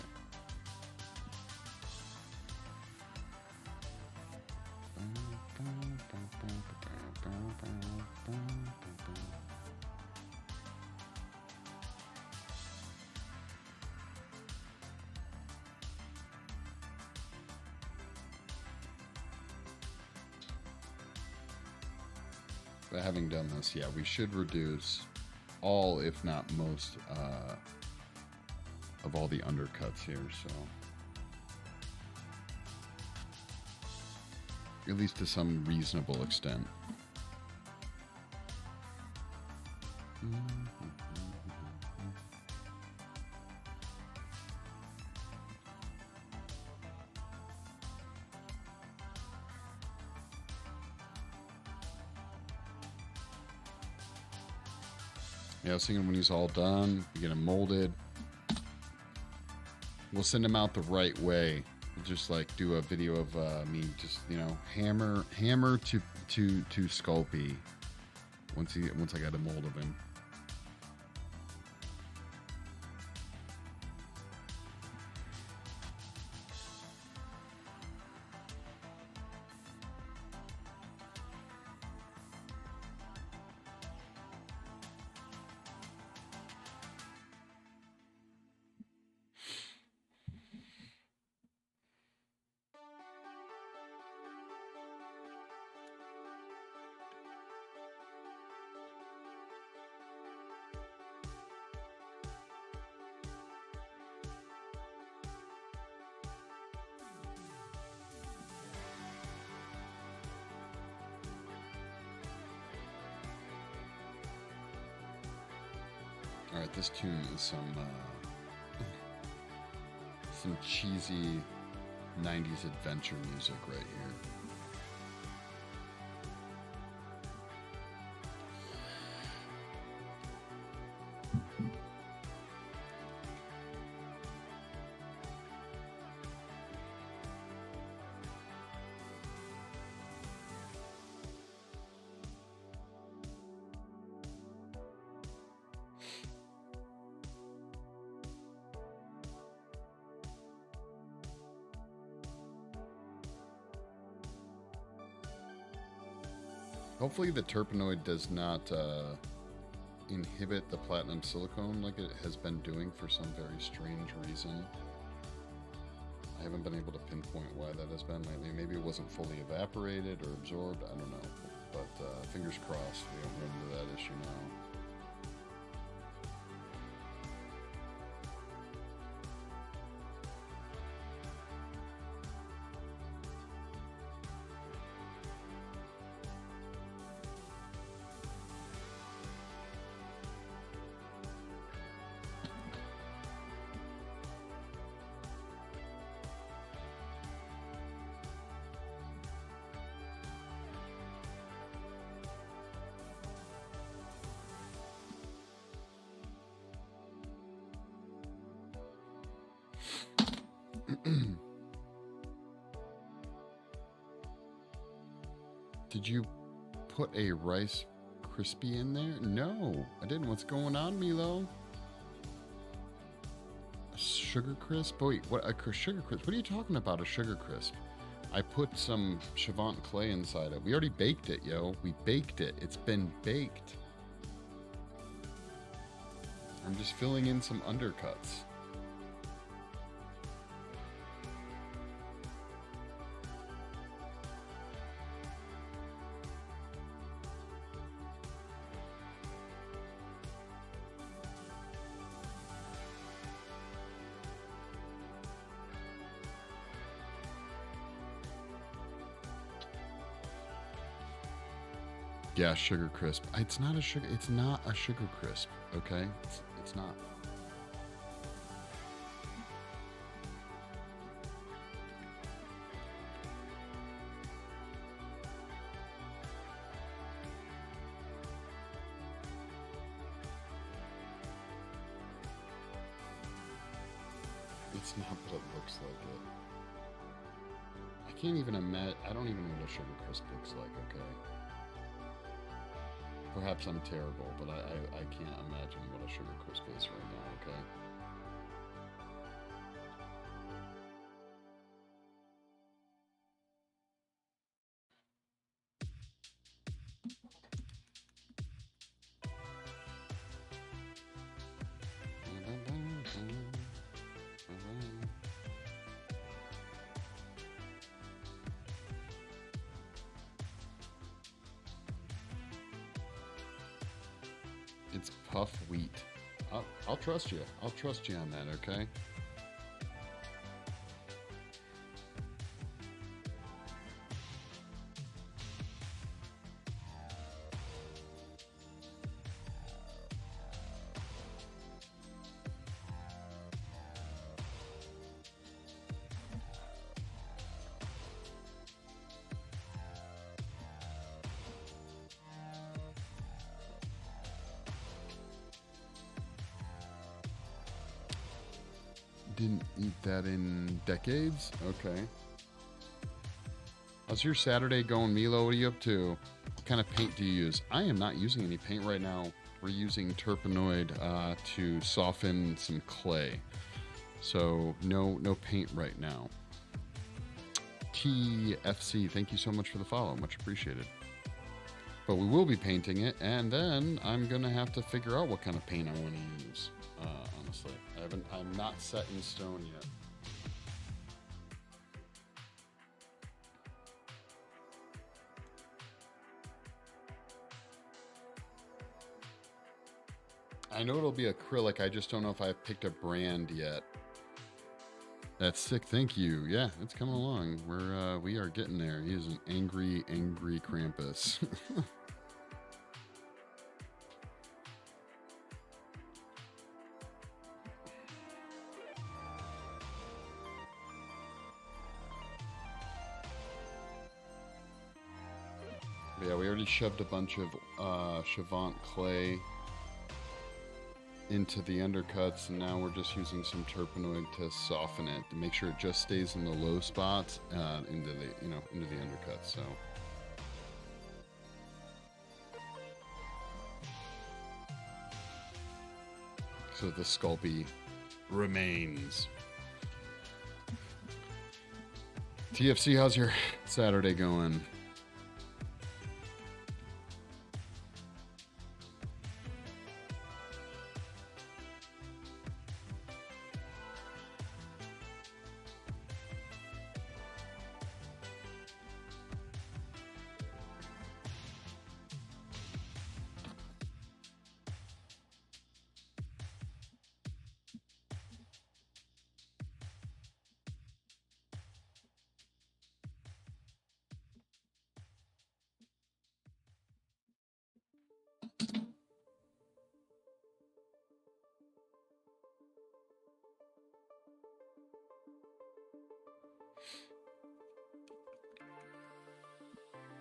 But having done this, yeah, we should reduce all, if not most, of all the undercuts here, so at least to some reasonable extent. Yeah, I was thinking when he's all done, we get him molded. We'll send him out the right way. We'll just like do a video of me just, you know, hammer to Sculpey once I got a mold of him. All right, this tune is some cheesy 90s adventure music right here. Hopefully the terpenoid does not inhibit the platinum silicone like it has been doing for some very strange reason. I haven't been able to pinpoint why that has been lately. Maybe it wasn't fully evaporated or absorbed, I don't know. But fingers crossed we don't run into that issue now. Did you put a Rice Krispie in there? No, I didn't. What's going on, Milo? A sugar crisp? Wait, what? A sugar crisp? What are you talking about, a sugar crisp? I put some Chavant clay inside it. We already baked it, yo. We baked it. It's been baked. I'm just filling in some undercuts. Yeah, sugar crisp. It's not a sugar. It's not a sugar crisp. Okay, it's not. It's not, but it looks like it. I can't even imagine. I don't even know what a Sugar Crisp looks like, okay? Perhaps I'm terrible, but I can't imagine what a Sugar Crisp is right now, okay? It's puff wheat. I'll trust you. I'll trust you on that, okay? Didn't eat that in decades? Okay. How's your Saturday going, Milo? What are you up to? What kind of paint do you use? I am not using any paint right now. We're using Turpenoid to soften some clay. So no paint right now. TFC, thank you so much for the follow. Much appreciated. But we will be painting it, and then I'm going to have to figure out what kind of paint I want to use. Honestly, I'm not set in stone yet. I know it'll be acrylic. I just don't know if I've picked a brand yet. That's sick. Thank you. Yeah, it's coming along. We are getting there. He is an angry Krampus. Yeah, we already shoved a bunch of Chavant clay into the undercuts, and now we're just using some Turpenoid to soften it to make sure it just stays in the low spots into the undercuts. So the Sculpey remains. TFC, how's your Saturday going?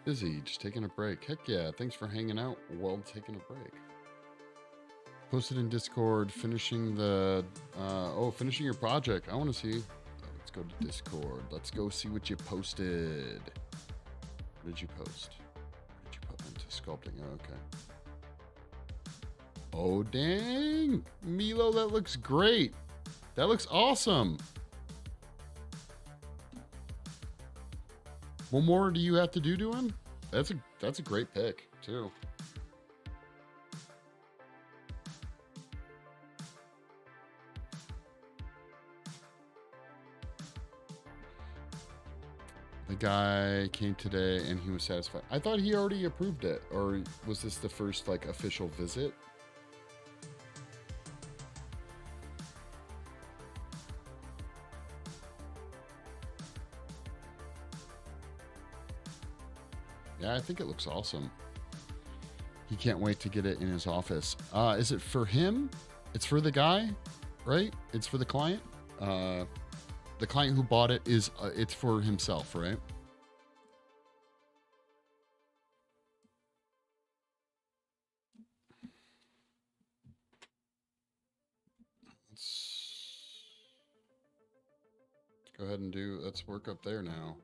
Busy, just taking a break. Heck yeah, thanks for hanging out while taking a break. Posted in Discord, finishing finishing your project. I want to see. Let's go to Discord. Let's go see what you posted. What did you post? What did you put into sculpting? Oh, okay. Oh, dang. Milo, that looks great. That looks awesome. What more do you have to do to him? That's a great pick, too. The guy came today and he was satisfied. I thought he already approved it. Or was this the first, official visit? Yeah, I think it looks awesome. He can't wait to get it in his office. Is it for him? It's for the guy, right? It's for the client. The client who bought it it's for himself, right? Go ahead and let's work up there now.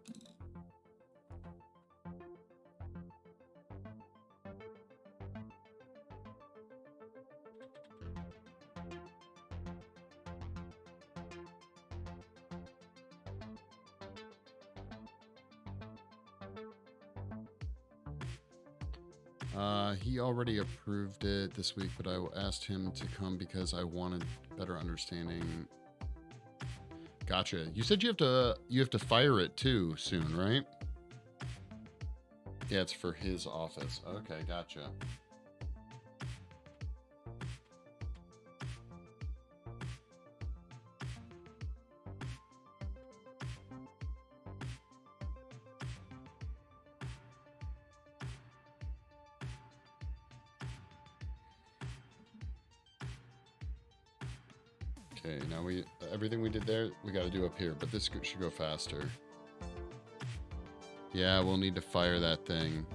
He already approved it this week, but I asked him to come because I wanted better understanding. Gotcha. You said you have to fire it too soon, right? Yeah, it's for his office. Okay, gotcha. Okay, now everything we did there, we got to do up here, but this should go faster. Yeah, we'll need to fire that thing.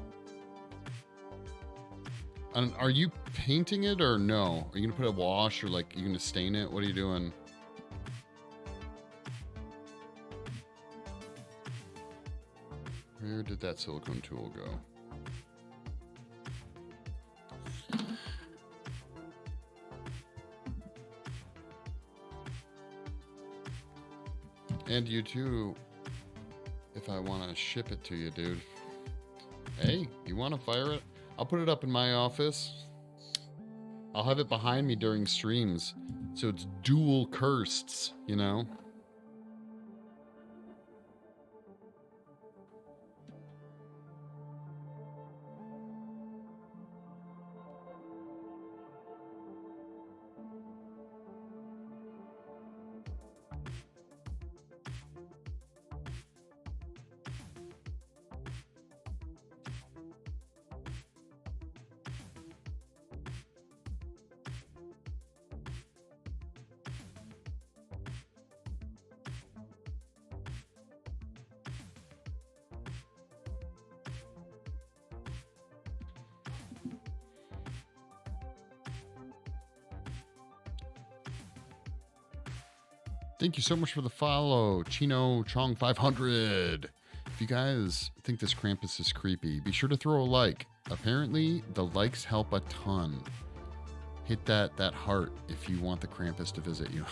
Are you painting it or no? Are you gonna put a wash or like you gonna stain it? What are you doing? Where did that silicone tool go? And you too, if I want to ship it to you, dude. Hey, you want to fire it? I'll put it up in my office. I'll have it behind me during streams, so it's dual cursed, you know? Thank you so much for the follow, Chino Chong 500. If you guys think this Krampus is creepy, be sure to throw a like. Apparently, the likes help a ton. Hit that heart if you want the Krampus to visit you.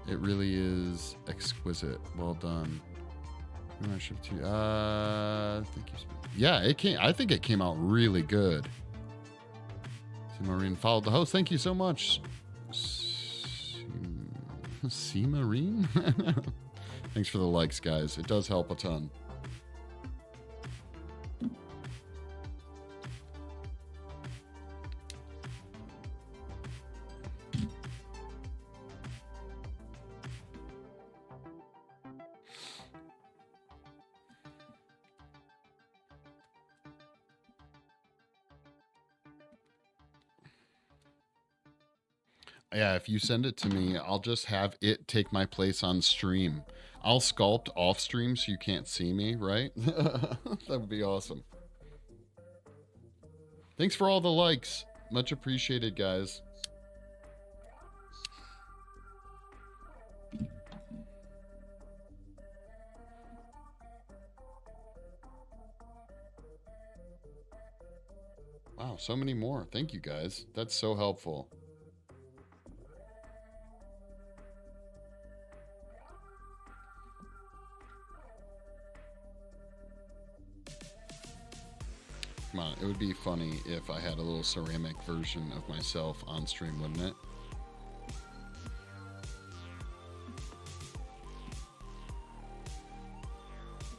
It really is exquisite. Well done. Thank you. Yeah, I think it came out really good. Marine followed the host. Thank you so much. Sea Marine? Thanks for the likes, guys. It does help a ton. Yeah, if you send it to me, I'll just have it take my place on stream. I'll sculpt off stream so you can't see me, right? That would be awesome. Thanks for all the likes. Much appreciated, guys. Wow, so many more. Thank you, guys. That's so helpful. Come on, it would be funny if I had a little ceramic version of myself on stream, wouldn't it?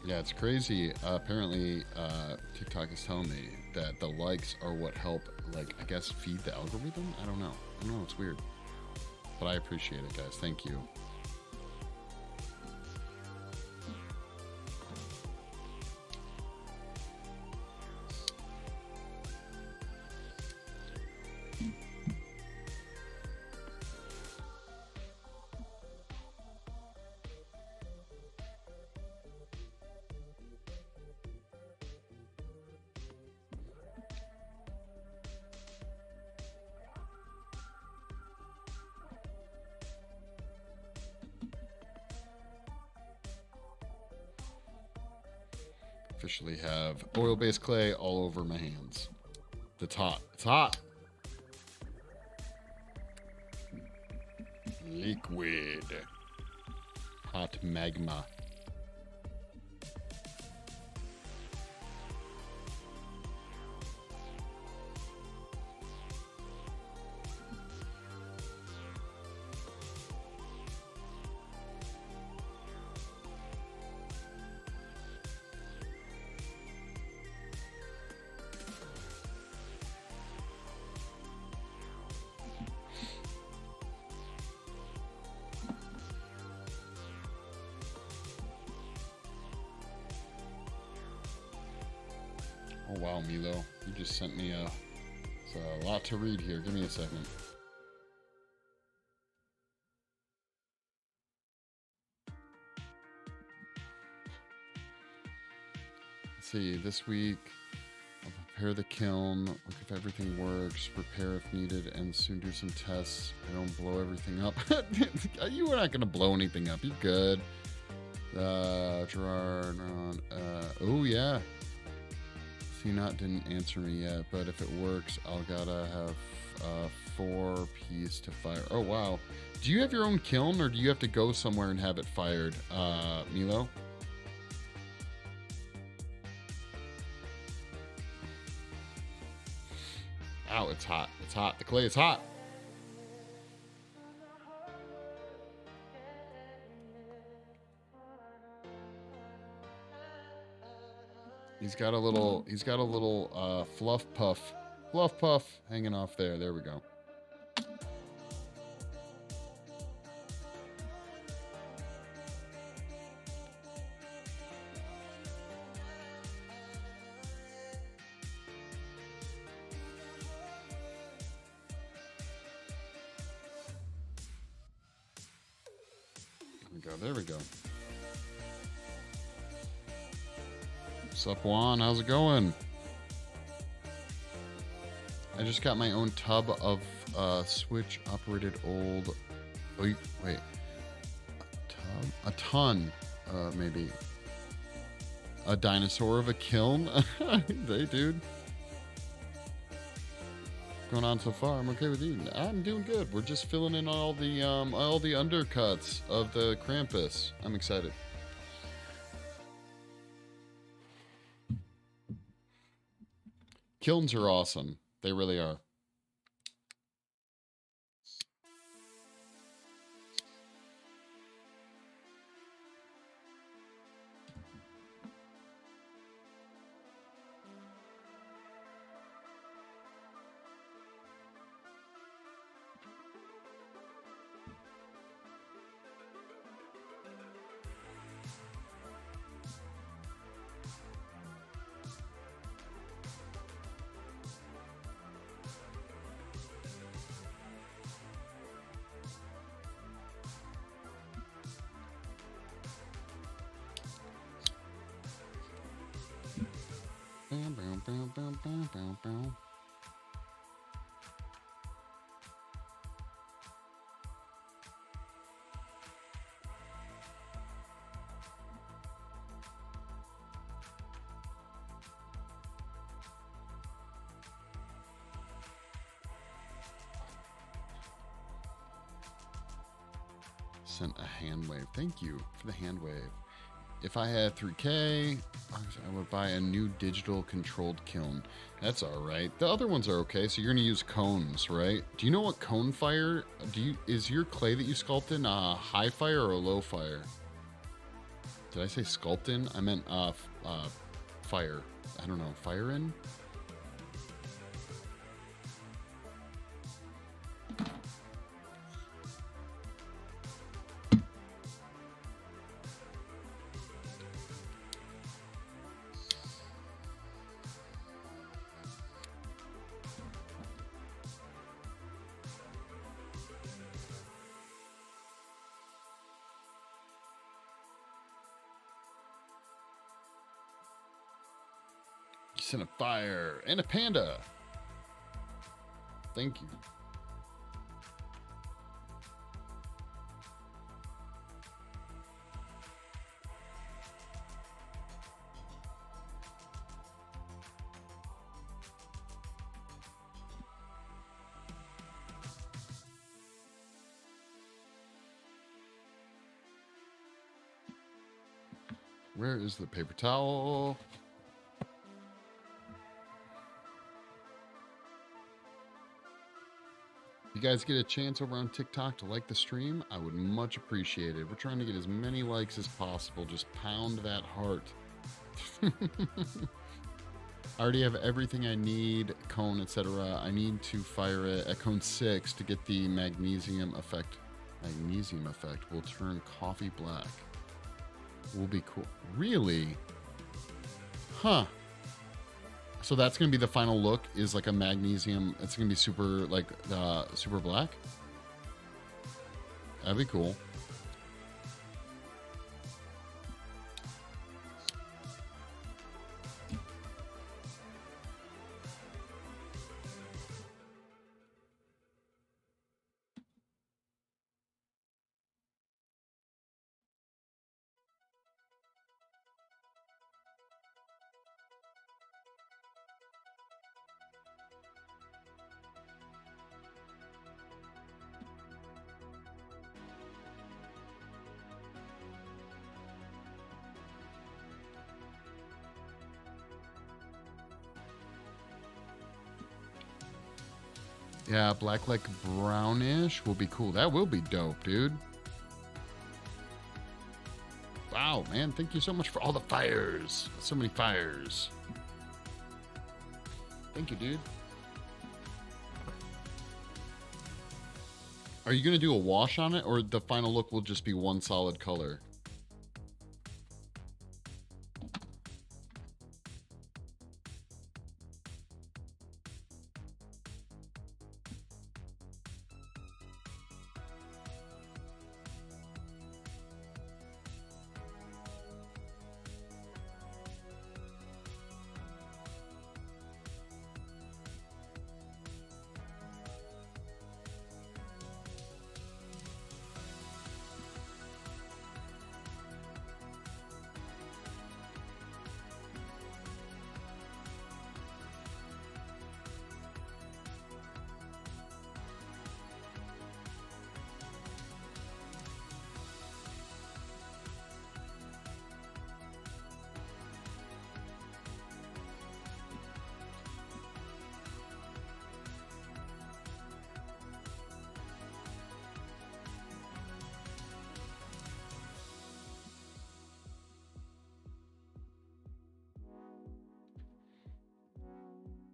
Yeah, it's crazy. Apparently, TikTok is telling me that the likes are what help, like, I guess, feed the algorithm? I don't know. It's weird. But I appreciate it, guys. Thank you. Officially have oil-based clay all over my hands. It's hot. It's hot. Liquid. Hot magma. Oh wow, Milo, you just sent me it's a lot to read here. Give me a second. Let's see, this week I'll prepare the kiln, look if everything works, repair if needed, and soon do some tests. I don't blow everything up. You are not gonna blow anything up. You good? Gerard, oh yeah. CNOT didn't answer me yet, but if it works, I'll gotta have 4 piece to fire. Oh wow. Do you have your own kiln, or do you have to go somewhere and have it fired, Milo? Ow, it's hot. It's hot. The clay is hot. He's got a little fluff puff hanging off there. There we go. There we go. What's up, Juan? How's it going? I just got my own tub of switch operated old. Oh, wait. A ton, maybe. A dinosaur of a kiln? Hey, dude. What's going on so far? I'm okay with you. I'm doing good. We're just filling in all the undercuts of the Krampus. I'm excited. Kilns are awesome. They really are. Sent a hand wave. Thank you for the hand wave. If I had 3K, I would buy a new digital controlled kiln. That's all right. The other ones are okay. So you're going to use cones, right? Do you know what cone fire? Is your clay that you sculpt in a high fire or a low fire? Did I say sculpt in? I meant fire. I don't know. Fire in? And a fire and a panda. Thank you. Where is the paper towel? If you guys get a chance over on TikTok to like the stream, I would much appreciate it. We're trying to get as many likes as possible. Just pound that heart. I already have everything I need, cone, etc. I need to fire it at cone 6 to get the magnesium effect. Magnesium effect will turn coffee black. Will be cool. Really? Huh. So that's going to be the final look, is like a magnesium. It's going to be super, like, super black. That'd be cool. Yeah, black like brownish will be cool. That will be dope, dude. Wow, man, thank you so much for all the fires. So many fires. Thank you, dude. Are you going to do a wash on it, or the final look will just be one solid color?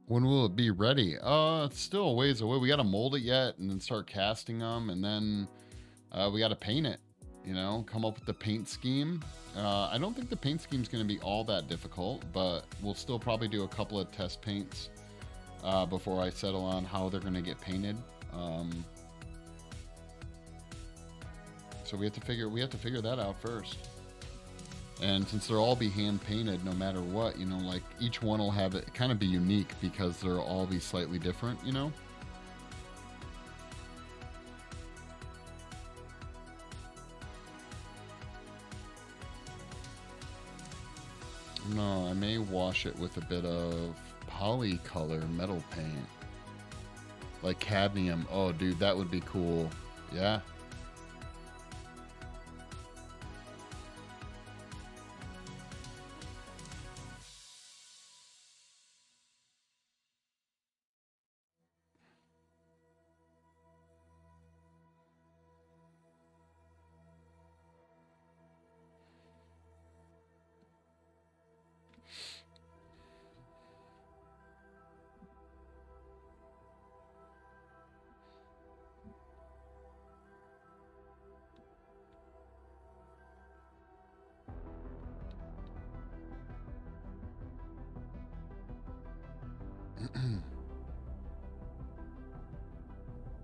When will it be ready? It's still a ways away. We got to mold it yet and then start casting them. And then we got to paint it, you know, come up with the paint scheme. I don't think the paint scheme is going to be all that difficult, but we'll still probably do a couple of test paints before I settle on how they're going to get painted. So we have to figure that out first. And since they'll all be hand painted no matter what, you know, like each one will have it kind of be unique because they'll all be slightly different, you know? No, I may wash it with a bit of polycolor metal paint. Like cadmium. Oh, dude, that would be cool. Yeah.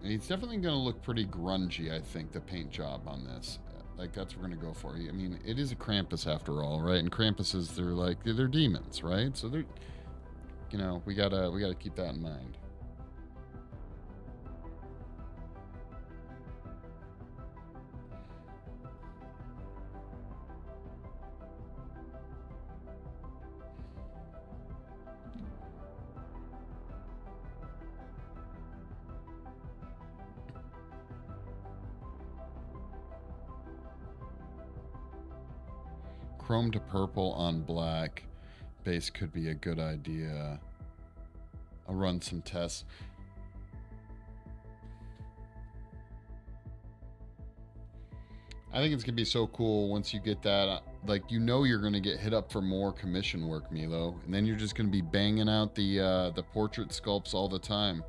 It's definitely going to look pretty grungy, I think, the paint job on this. Like, that's what we're going to go for. I mean, it is a Krampus after all, right? And Krampuses, they're demons, right? So they're, you know, we gotta keep that in mind. chrome to purple on black base could be a good idea. I'll run some tests. I think it's gonna be so cool once you get that. Like, you know, you're gonna get hit up for more commission work, Milo, and then you're just gonna be banging out the portrait sculpts all the time.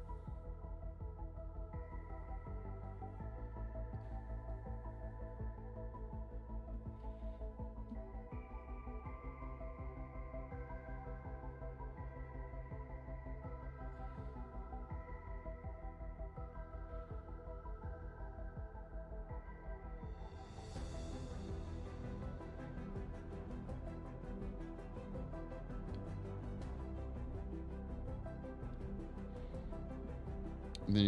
And then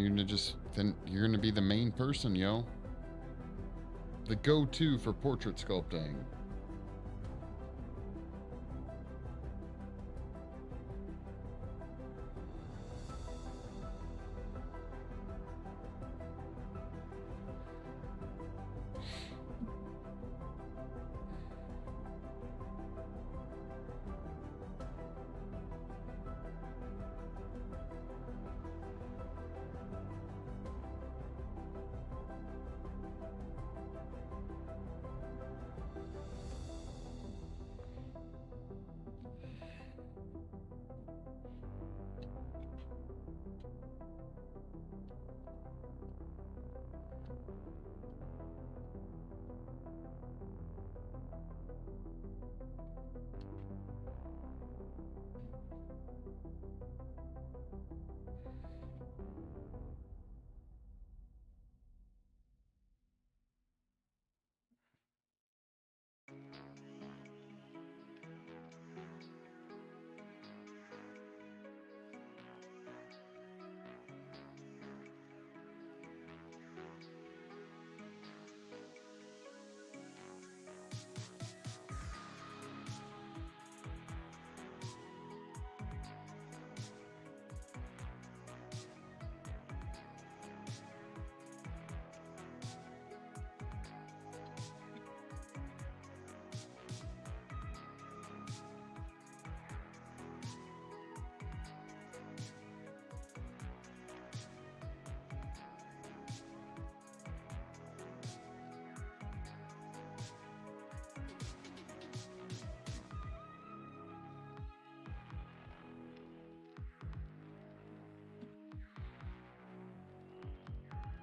you're gonna be the main person, yo. The go-to for portrait sculpting.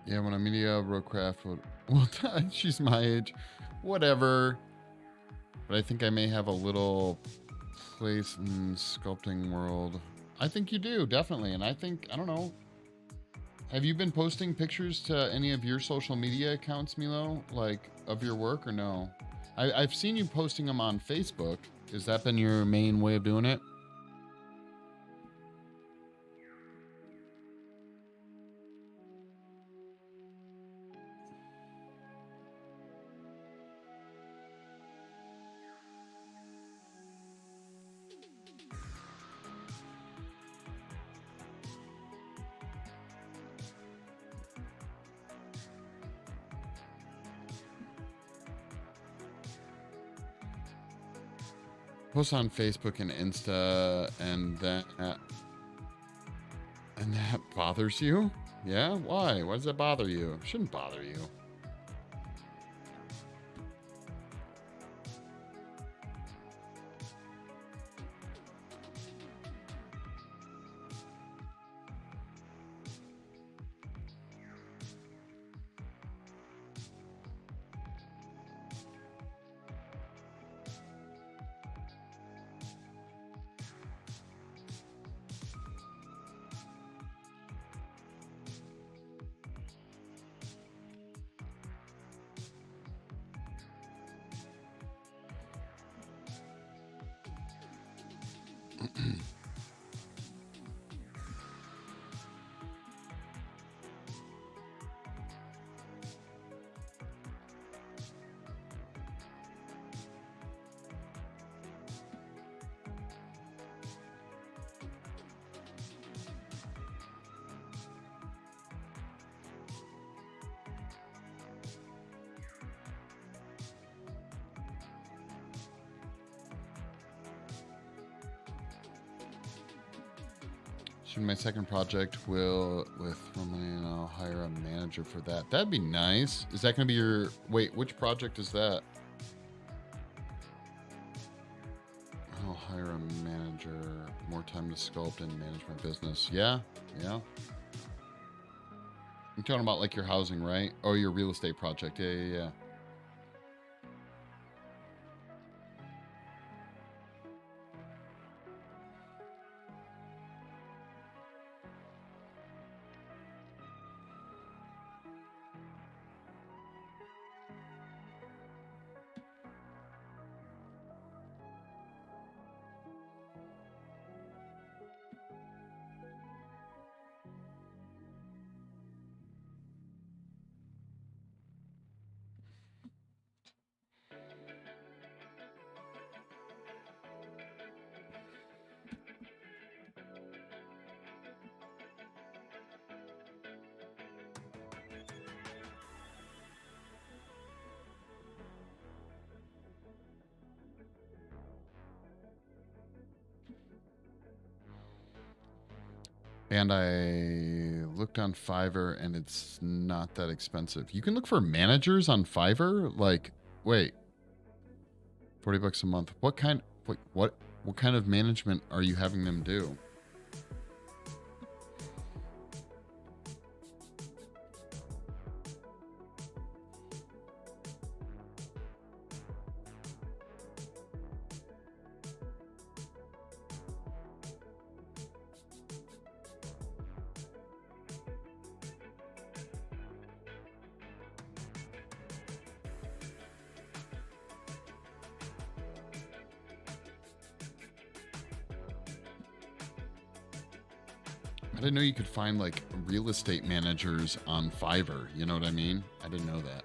Yeah, when Amelia Rocraft will die, she's my age. Whatever. But I think I may have a little place in sculpting world. I think you do, definitely. And I think, I don't know. Have you been posting pictures to any of your social media accounts, Milo? Like, of your work or no? I've seen you posting them on Facebook. Has that been your main way of doing it? Post on Facebook and Insta, and that bothers you? Yeah? Why? Why does that bother you? It shouldn't bother you. Soon my second project will with money and I'll hire a manager for that. That'd be nice. Is that going to be your... Wait, which project is that? I'll hire a manager. More time to sculpt and manage my business. Yeah, yeah. You're talking about like your housing, right? Oh, your real estate project. Yeah, yeah, yeah. And I looked on Fiverr and it's not that expensive. You can look for managers on Fiverr? Like, wait, 40 bucks a month. What kind of management are you having them do? I didn't know you could find like real estate managers on Fiverr. You know what I mean? I didn't know that.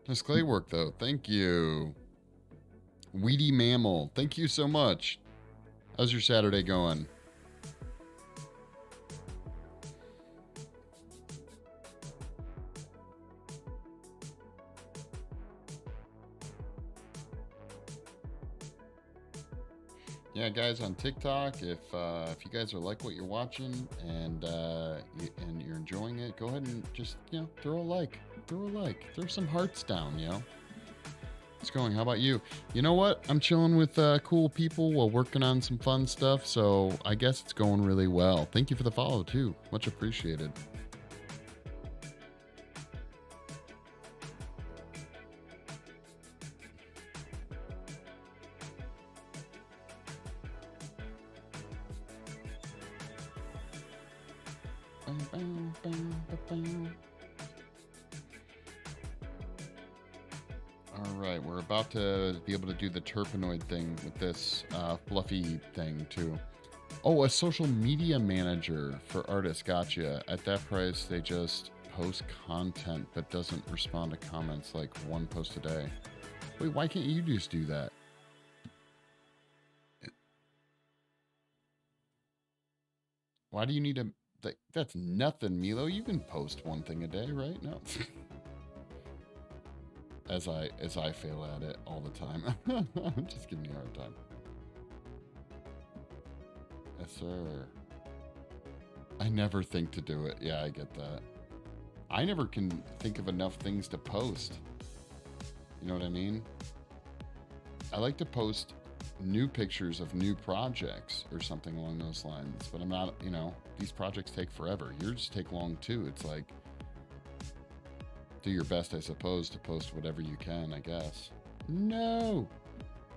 Nice clay work though. Thank you. Weedy Mammal. Thank you so much. How's your Saturday going? Yeah, guys, on TikTok, if you guys are like what you're watching and you're enjoying it, go ahead and just throw a like, throw some hearts down. It's going. How about you? You know what? I'm chilling with cool people while working on some fun stuff, so I guess it's going really well. Thank you for the follow too, much appreciated. All right, we're about to be able to do the terpenoid thing with this fluffy thing too. Oh, a social media manager for artists. Gotcha. At that price, they just post content but doesn't respond to comments, like one post a day. Wait, why can't you just do that? Why do you need a... That's nothing, Milo. You can post one thing a day, right? No. as I fail at it all the time. I'm just giving you a hard time. Yes, sir. I never think to do it. Yeah, I get that. I never can think of enough things to post. You know what I mean? I like to post new pictures of new projects or something along those lines, but I'm not, these projects take forever. Yours take long too. It's like, do your best, I suppose, to post whatever you can, I guess. No!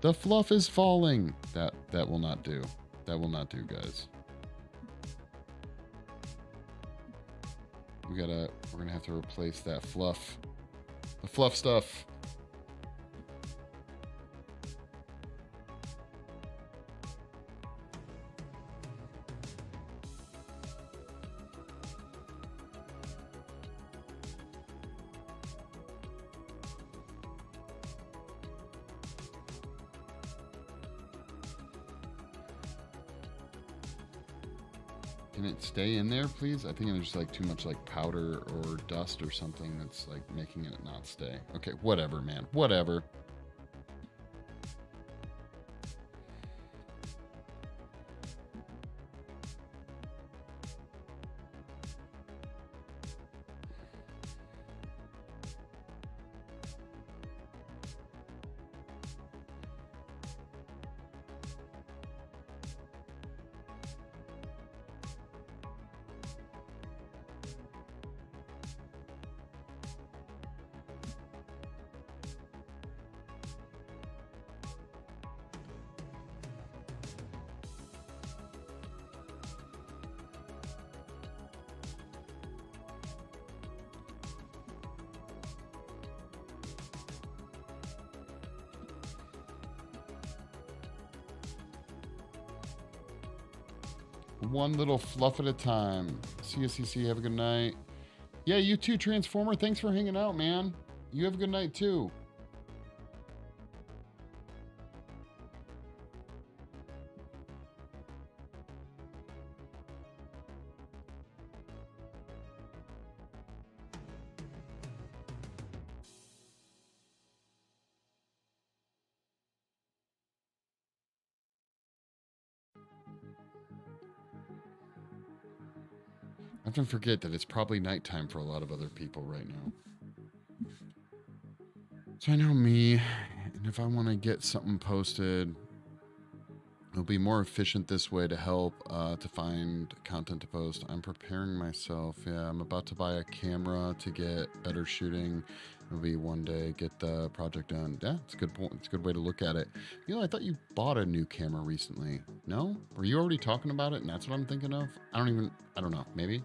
The fluff is falling! That will not do. That will not do, guys. We're gonna have to replace that fluff. The fluff stuff. Can it stay in there, please? I think there's like too much like powder or dust or something that's like making it not stay. Okay, whatever, man. Whatever. One little fluff at a time. CSCC, have a good night. Yeah, you too, Transformer. Thanks for hanging out, man. You have a good night, too. I often forget that it's probably nighttime for a lot of other people right now. So I know me, and if I want to get something posted, it'll be more efficient this way to help to find content to post. I'm preparing myself. Yeah, I'm about to buy a camera to get better shooting. It'll be one day get the project done. Yeah, it's a good point. It's a good way to look at it. You know, I thought you bought a new camera recently. No? Were you already talking about it and that's what I'm thinking of? I don't know. Maybe?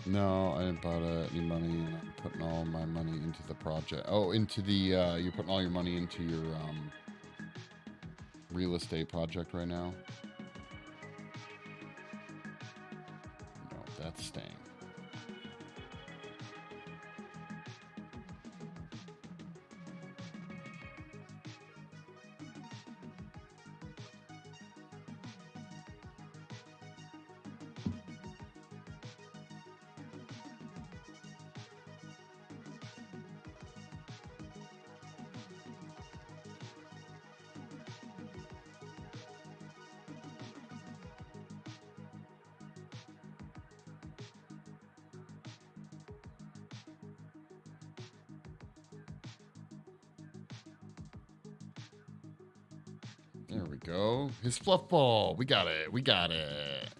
No, I didn't bought any money, and I'm putting all my money into the project. Oh, into the you're putting all your money into your real estate project right now. No, that's staying. There we go. His fluff ball. We got it. We got it.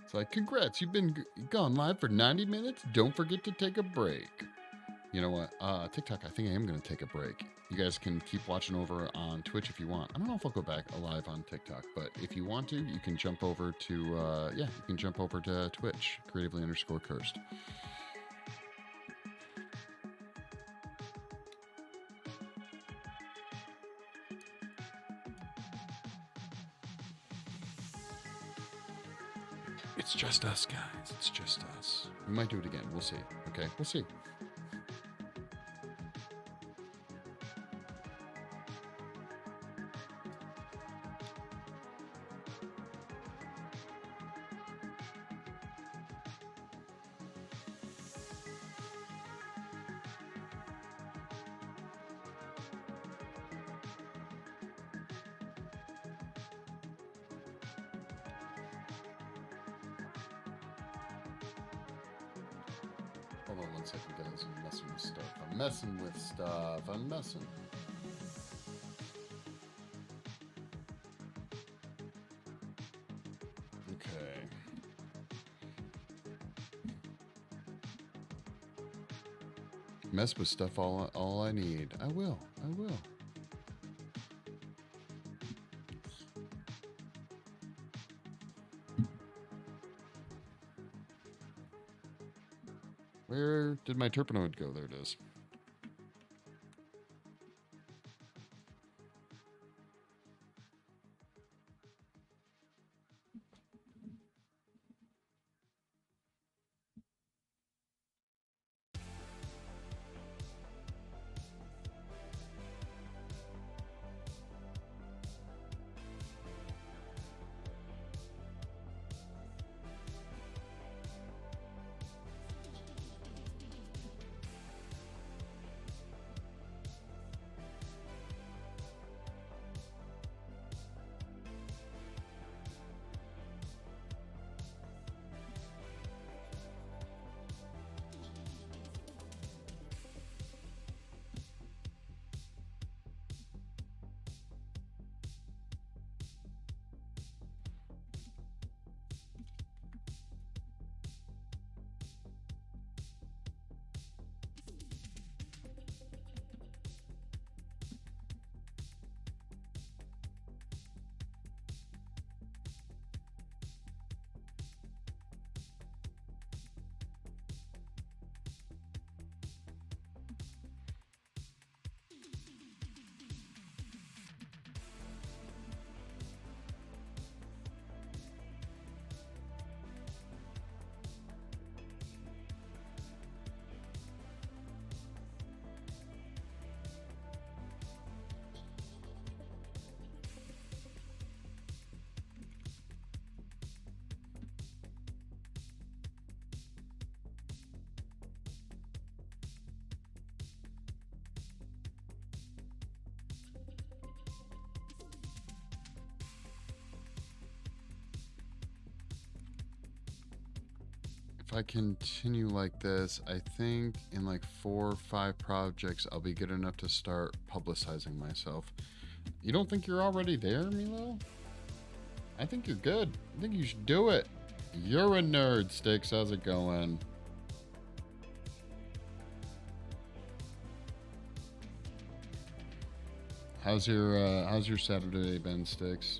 It's like, congrats, you've been gone live for 90 minutes. Don't forget to take a break. You know what? TikTok, I think I am going to take a break. You guys can keep watching over on Twitch if you want. I don't know if I'll go back live on TikTok, but if you want to, you can jump over to, you can jump over to Twitch, creatively_cursed. It's just us, guys. It's just us. We might do it again. We'll see. Okay, we'll see. Hold on 1 second, guys. I'm messing with stuff. I'm messing with stuff. I'm messing. Okay. Mess with stuff all I need. I will. I will. Where did my terpenoid go? There it is. If I continue like this, I think in like 4 or 5 projects, I'll be good enough to start publicizing myself. You don't think you're already there, Milo? I think you're good. I think you should do it. You're a nerd, Sticks. How's it going? How's your Saturday been, Sticks?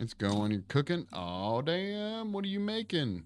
It's going. You're cooking? Oh, damn. What are you making?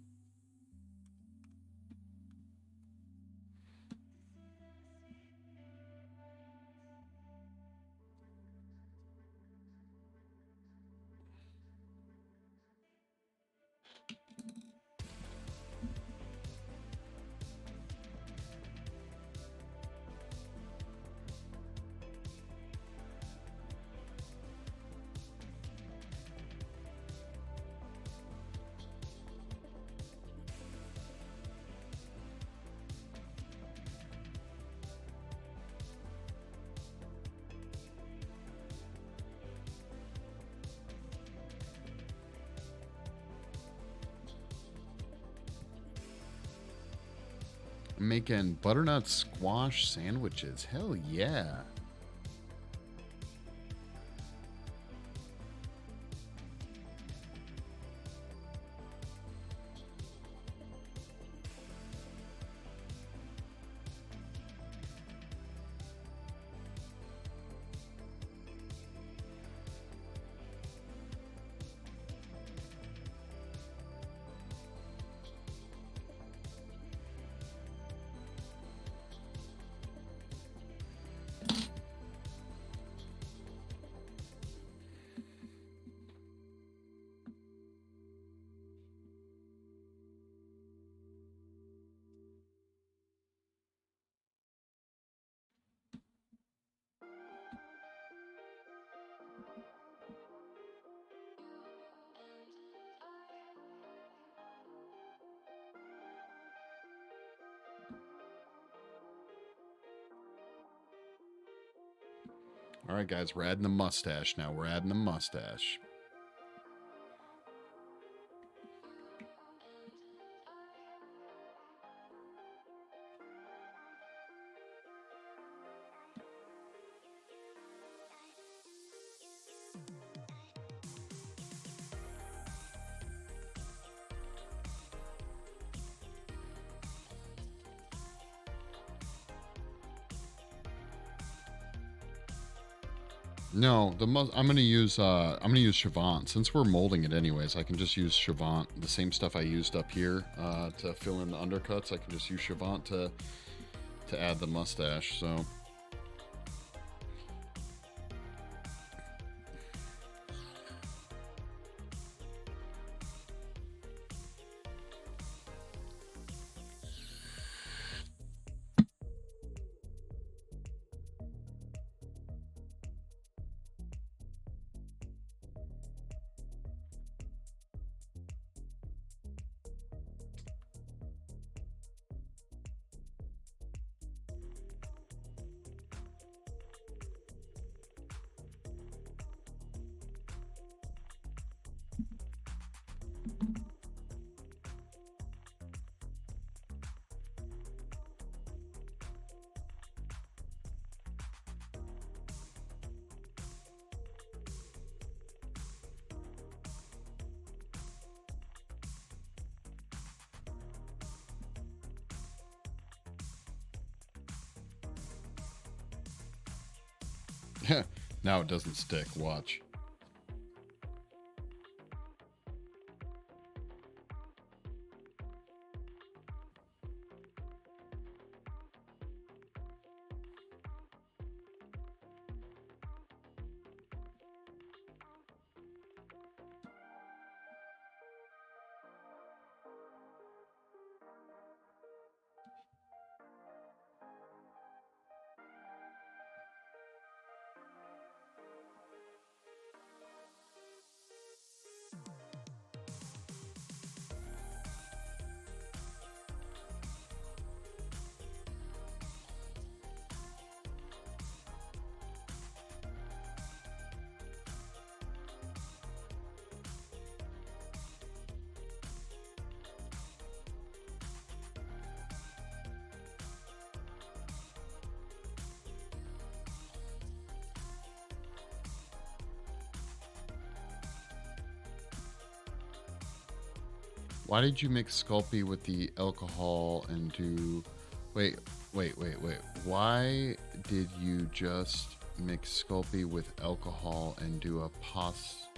I'm making butternut squash sandwiches. Hell yeah. All right, guys, we're adding the mustache now. We're adding the mustache. No, I'm gonna use Chavant. Since we're molding it anyways, I can just use Chavant. The same stuff I used up here to fill in the undercuts. I can just use Chavant to add the mustache. So now it doesn't stick. Watch. Why did you mix Sculpey with the alcohol and do... Wait. Why did you just mix Sculpey with alcohol and do a paste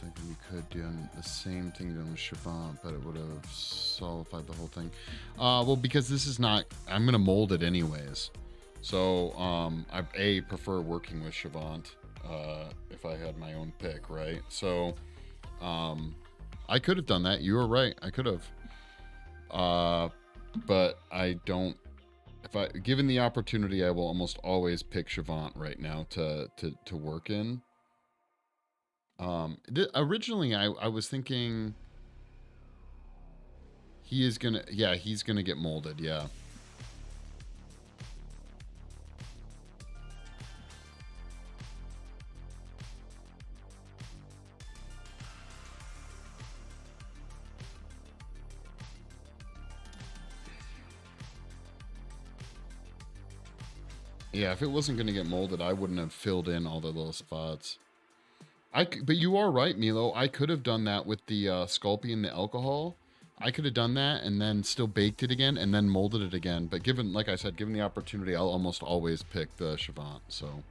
like you could do the same thing done with Chavant, but it would have solidified the whole thing? Well, because this is not... I'm going to mold it anyways. So, I prefer working with Chavant if I had my own pick, right? So, I could have done that. You were right. I could have. But I don't. Given the opportunity, I will almost always pick Chavant right now to work in. Originally, I was thinking he's gonna get molded. Yeah. Yeah, if it wasn't going to get molded, I wouldn't have filled in all the little spots. But you are right, Milo. I could have done that with the Sculpey and the alcohol. I could have done that and then still baked it again and then molded it again. But given, like I said, given the opportunity, I'll almost always pick the Chavant. So.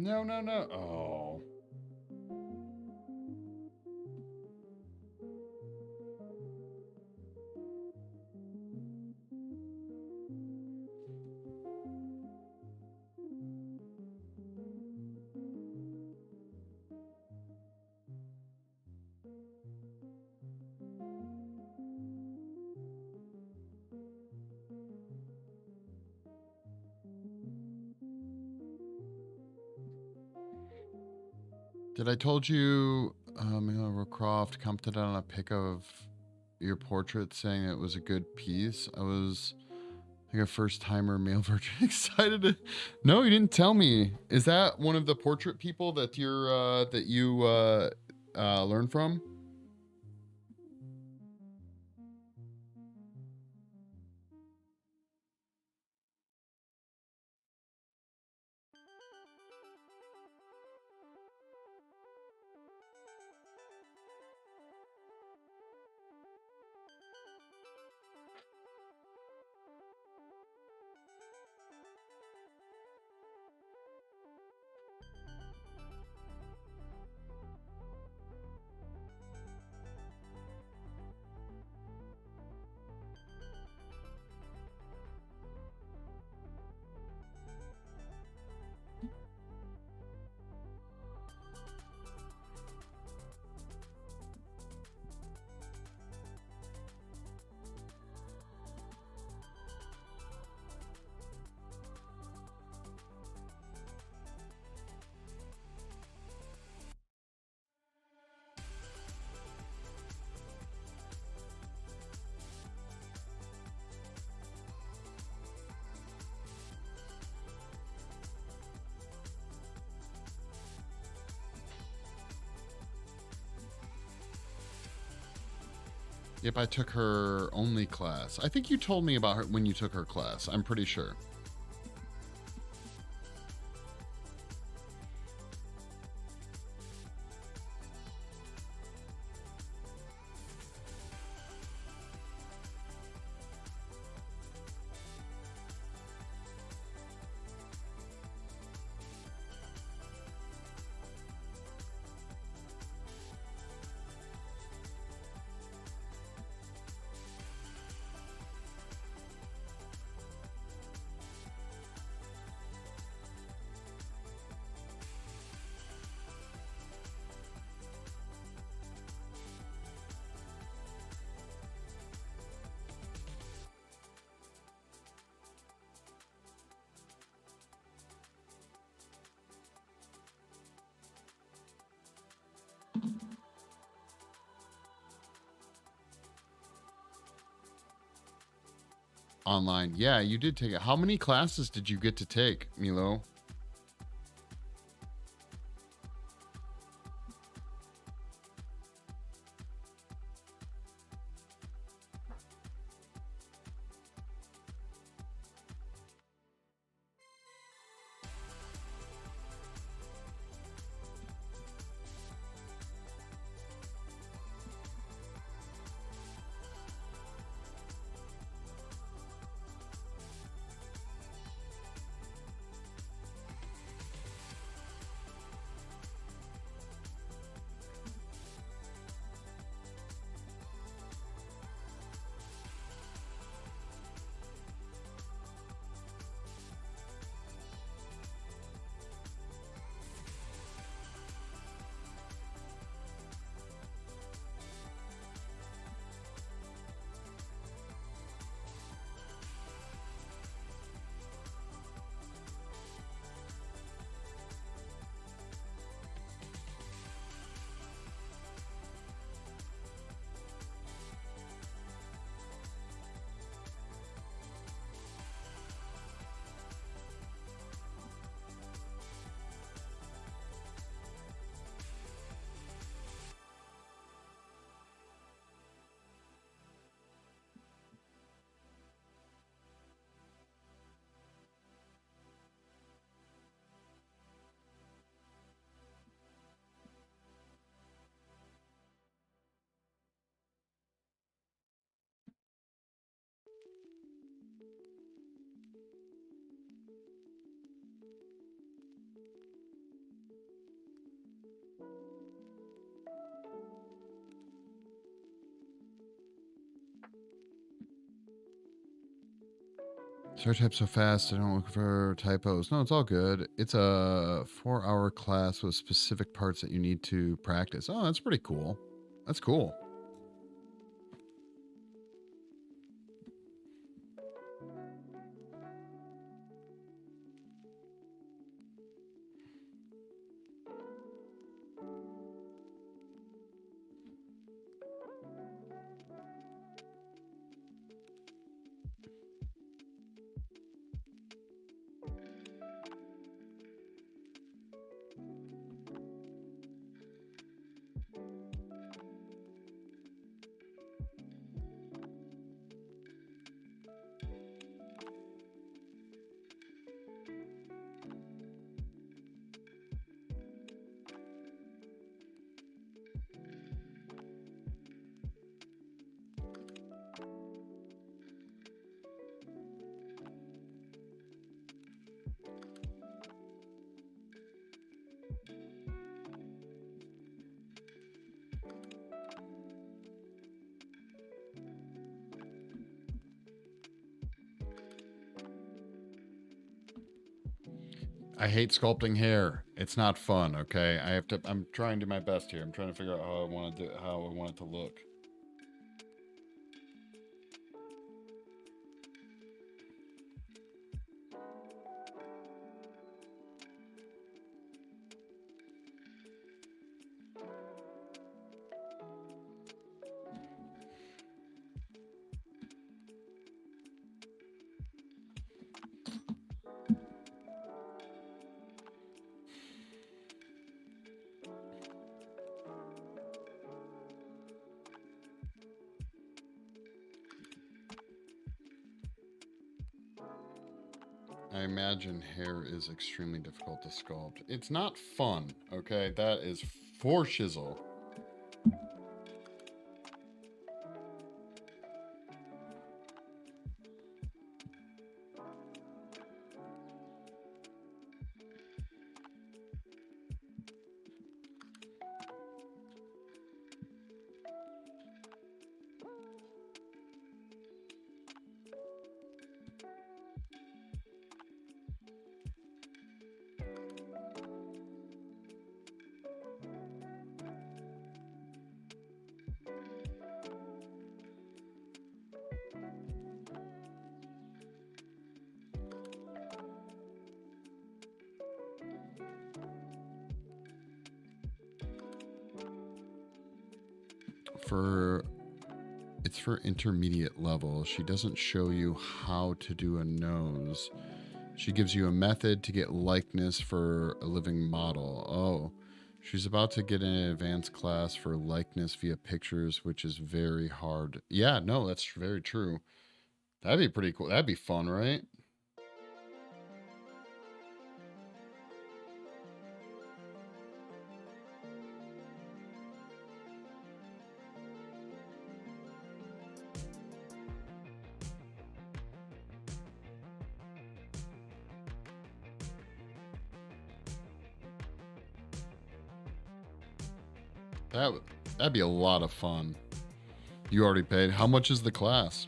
No, no, no. Oh. Did I told you, Mila Croft commented on a pic of your portrait saying it was a good piece? I was like a first timer male virgin excited to... No, you didn't tell me. Is that one of the portrait people that you learned from? Yep, I took her only class. I think you told me about her when you took her class. I'm pretty sure. Online. Yeah, you did take it. How many classes did you get to take, Milo? Sorry, type so fast. I don't look for typos. No, it's all good. It's a 4-hour class with specific parts that you need to practice. Oh, that's pretty cool. That's cool. I hate sculpting hair. It's not fun, okay? I'm trying to do my best here. I'm trying to figure out how I want it to look. I imagine hair is extremely difficult to sculpt. It's not fun, okay? That is for shizzle. It's for intermediate level. She doesn't show you how to do a nose. She gives you a method to get likeness for a living model. Oh, she's about to get an advanced class for likeness via pictures, which is very hard. Yeah, no, that's very true. That'd be pretty cool. That'd be fun, right? That that'd be a lot of fun. You already paid. How much is the class?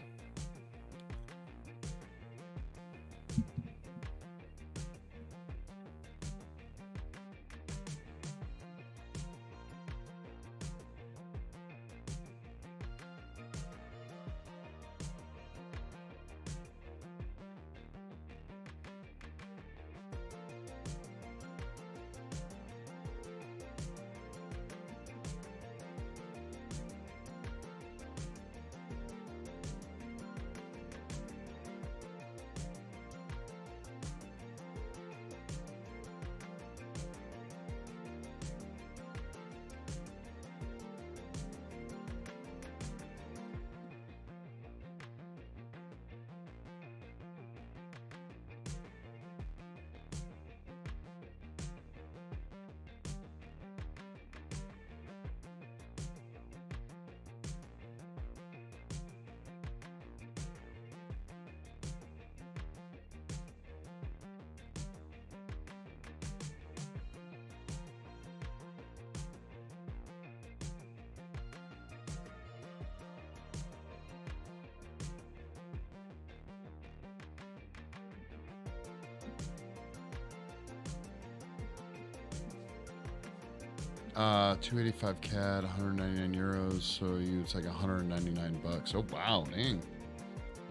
285 CAD, 199 euros. So it's like 199 bucks. Oh, wow. Dang.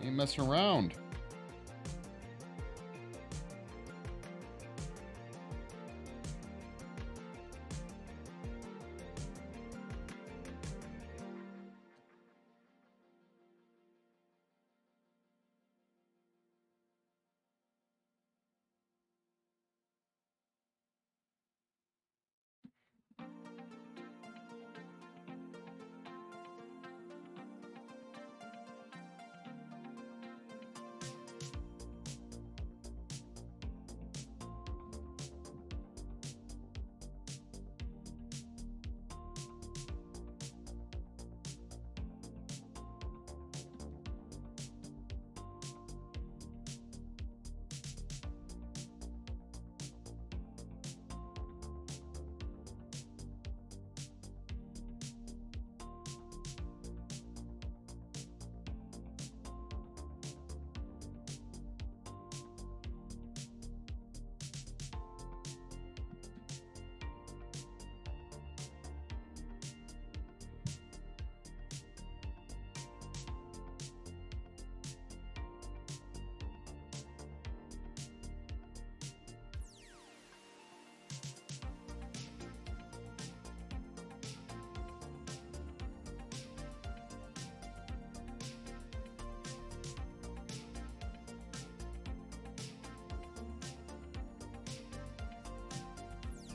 Ain't messing around.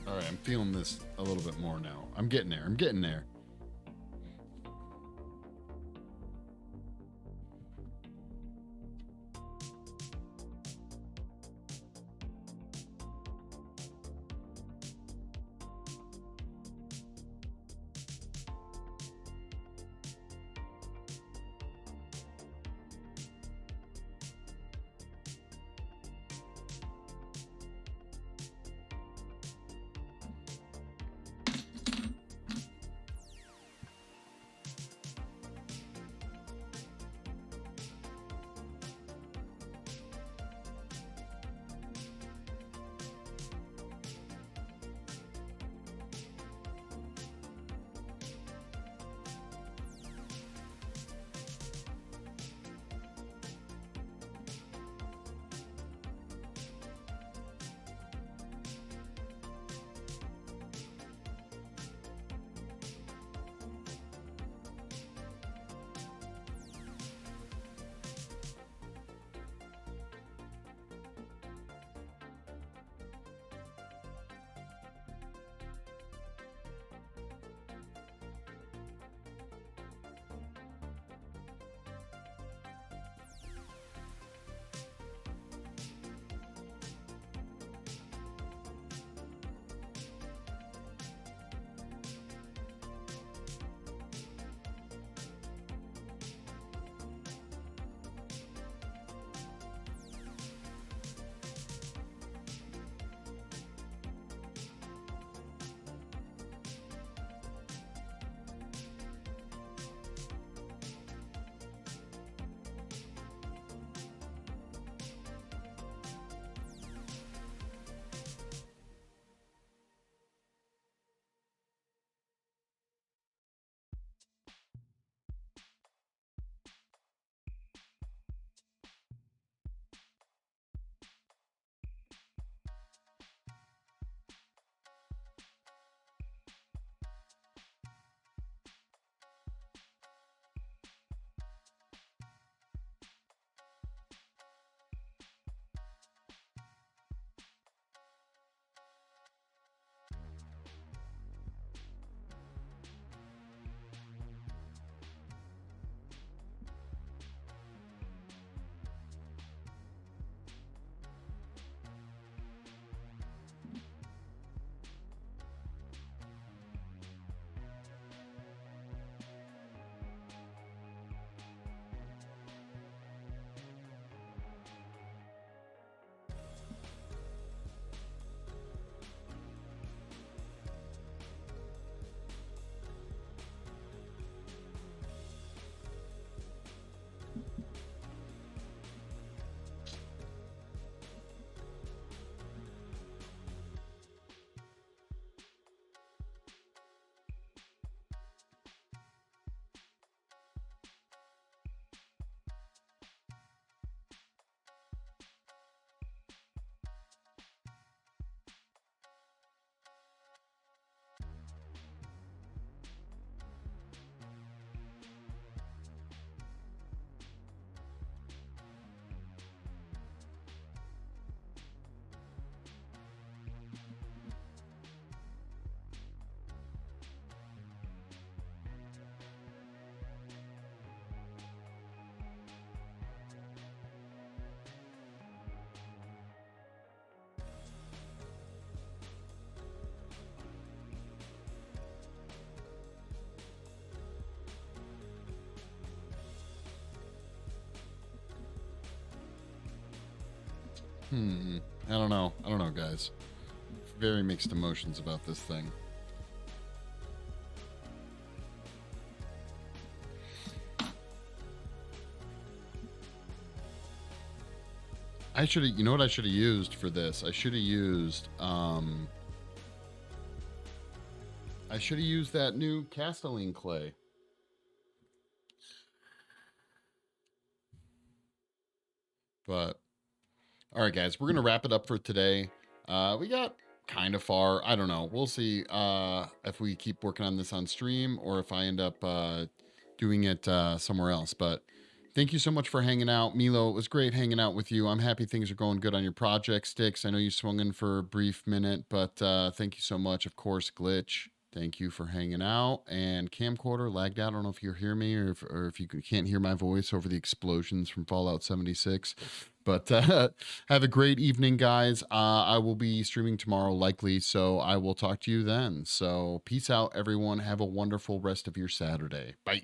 All right, I'm feeling this a little bit more now. I'm getting there. I'm getting there. I don't know. I don't know, guys. Very mixed emotions about this thing. I should have, you know what I should have used for this? I should have used that new Castelline clay. But all right, guys, we're gonna wrap it up for today. We got kind of far. I don't know. We'll see if we keep working on this on stream or if I end up doing it somewhere else. But thank you so much for hanging out, Milo. It was great hanging out with you. I'm happy things are going good on your project, Sticks. I know you swung in for a brief minute, but thank you so much. Of course, Glitch. Thank you for hanging out. And Camcorder lagged out. I don't know if you hear me or if you can't hear my voice over the explosions from Fallout 76. But have a great evening, guys. I will be streaming tomorrow, likely, so I will talk to you then. So peace out, everyone. Have a wonderful rest of your Saturday. Bye.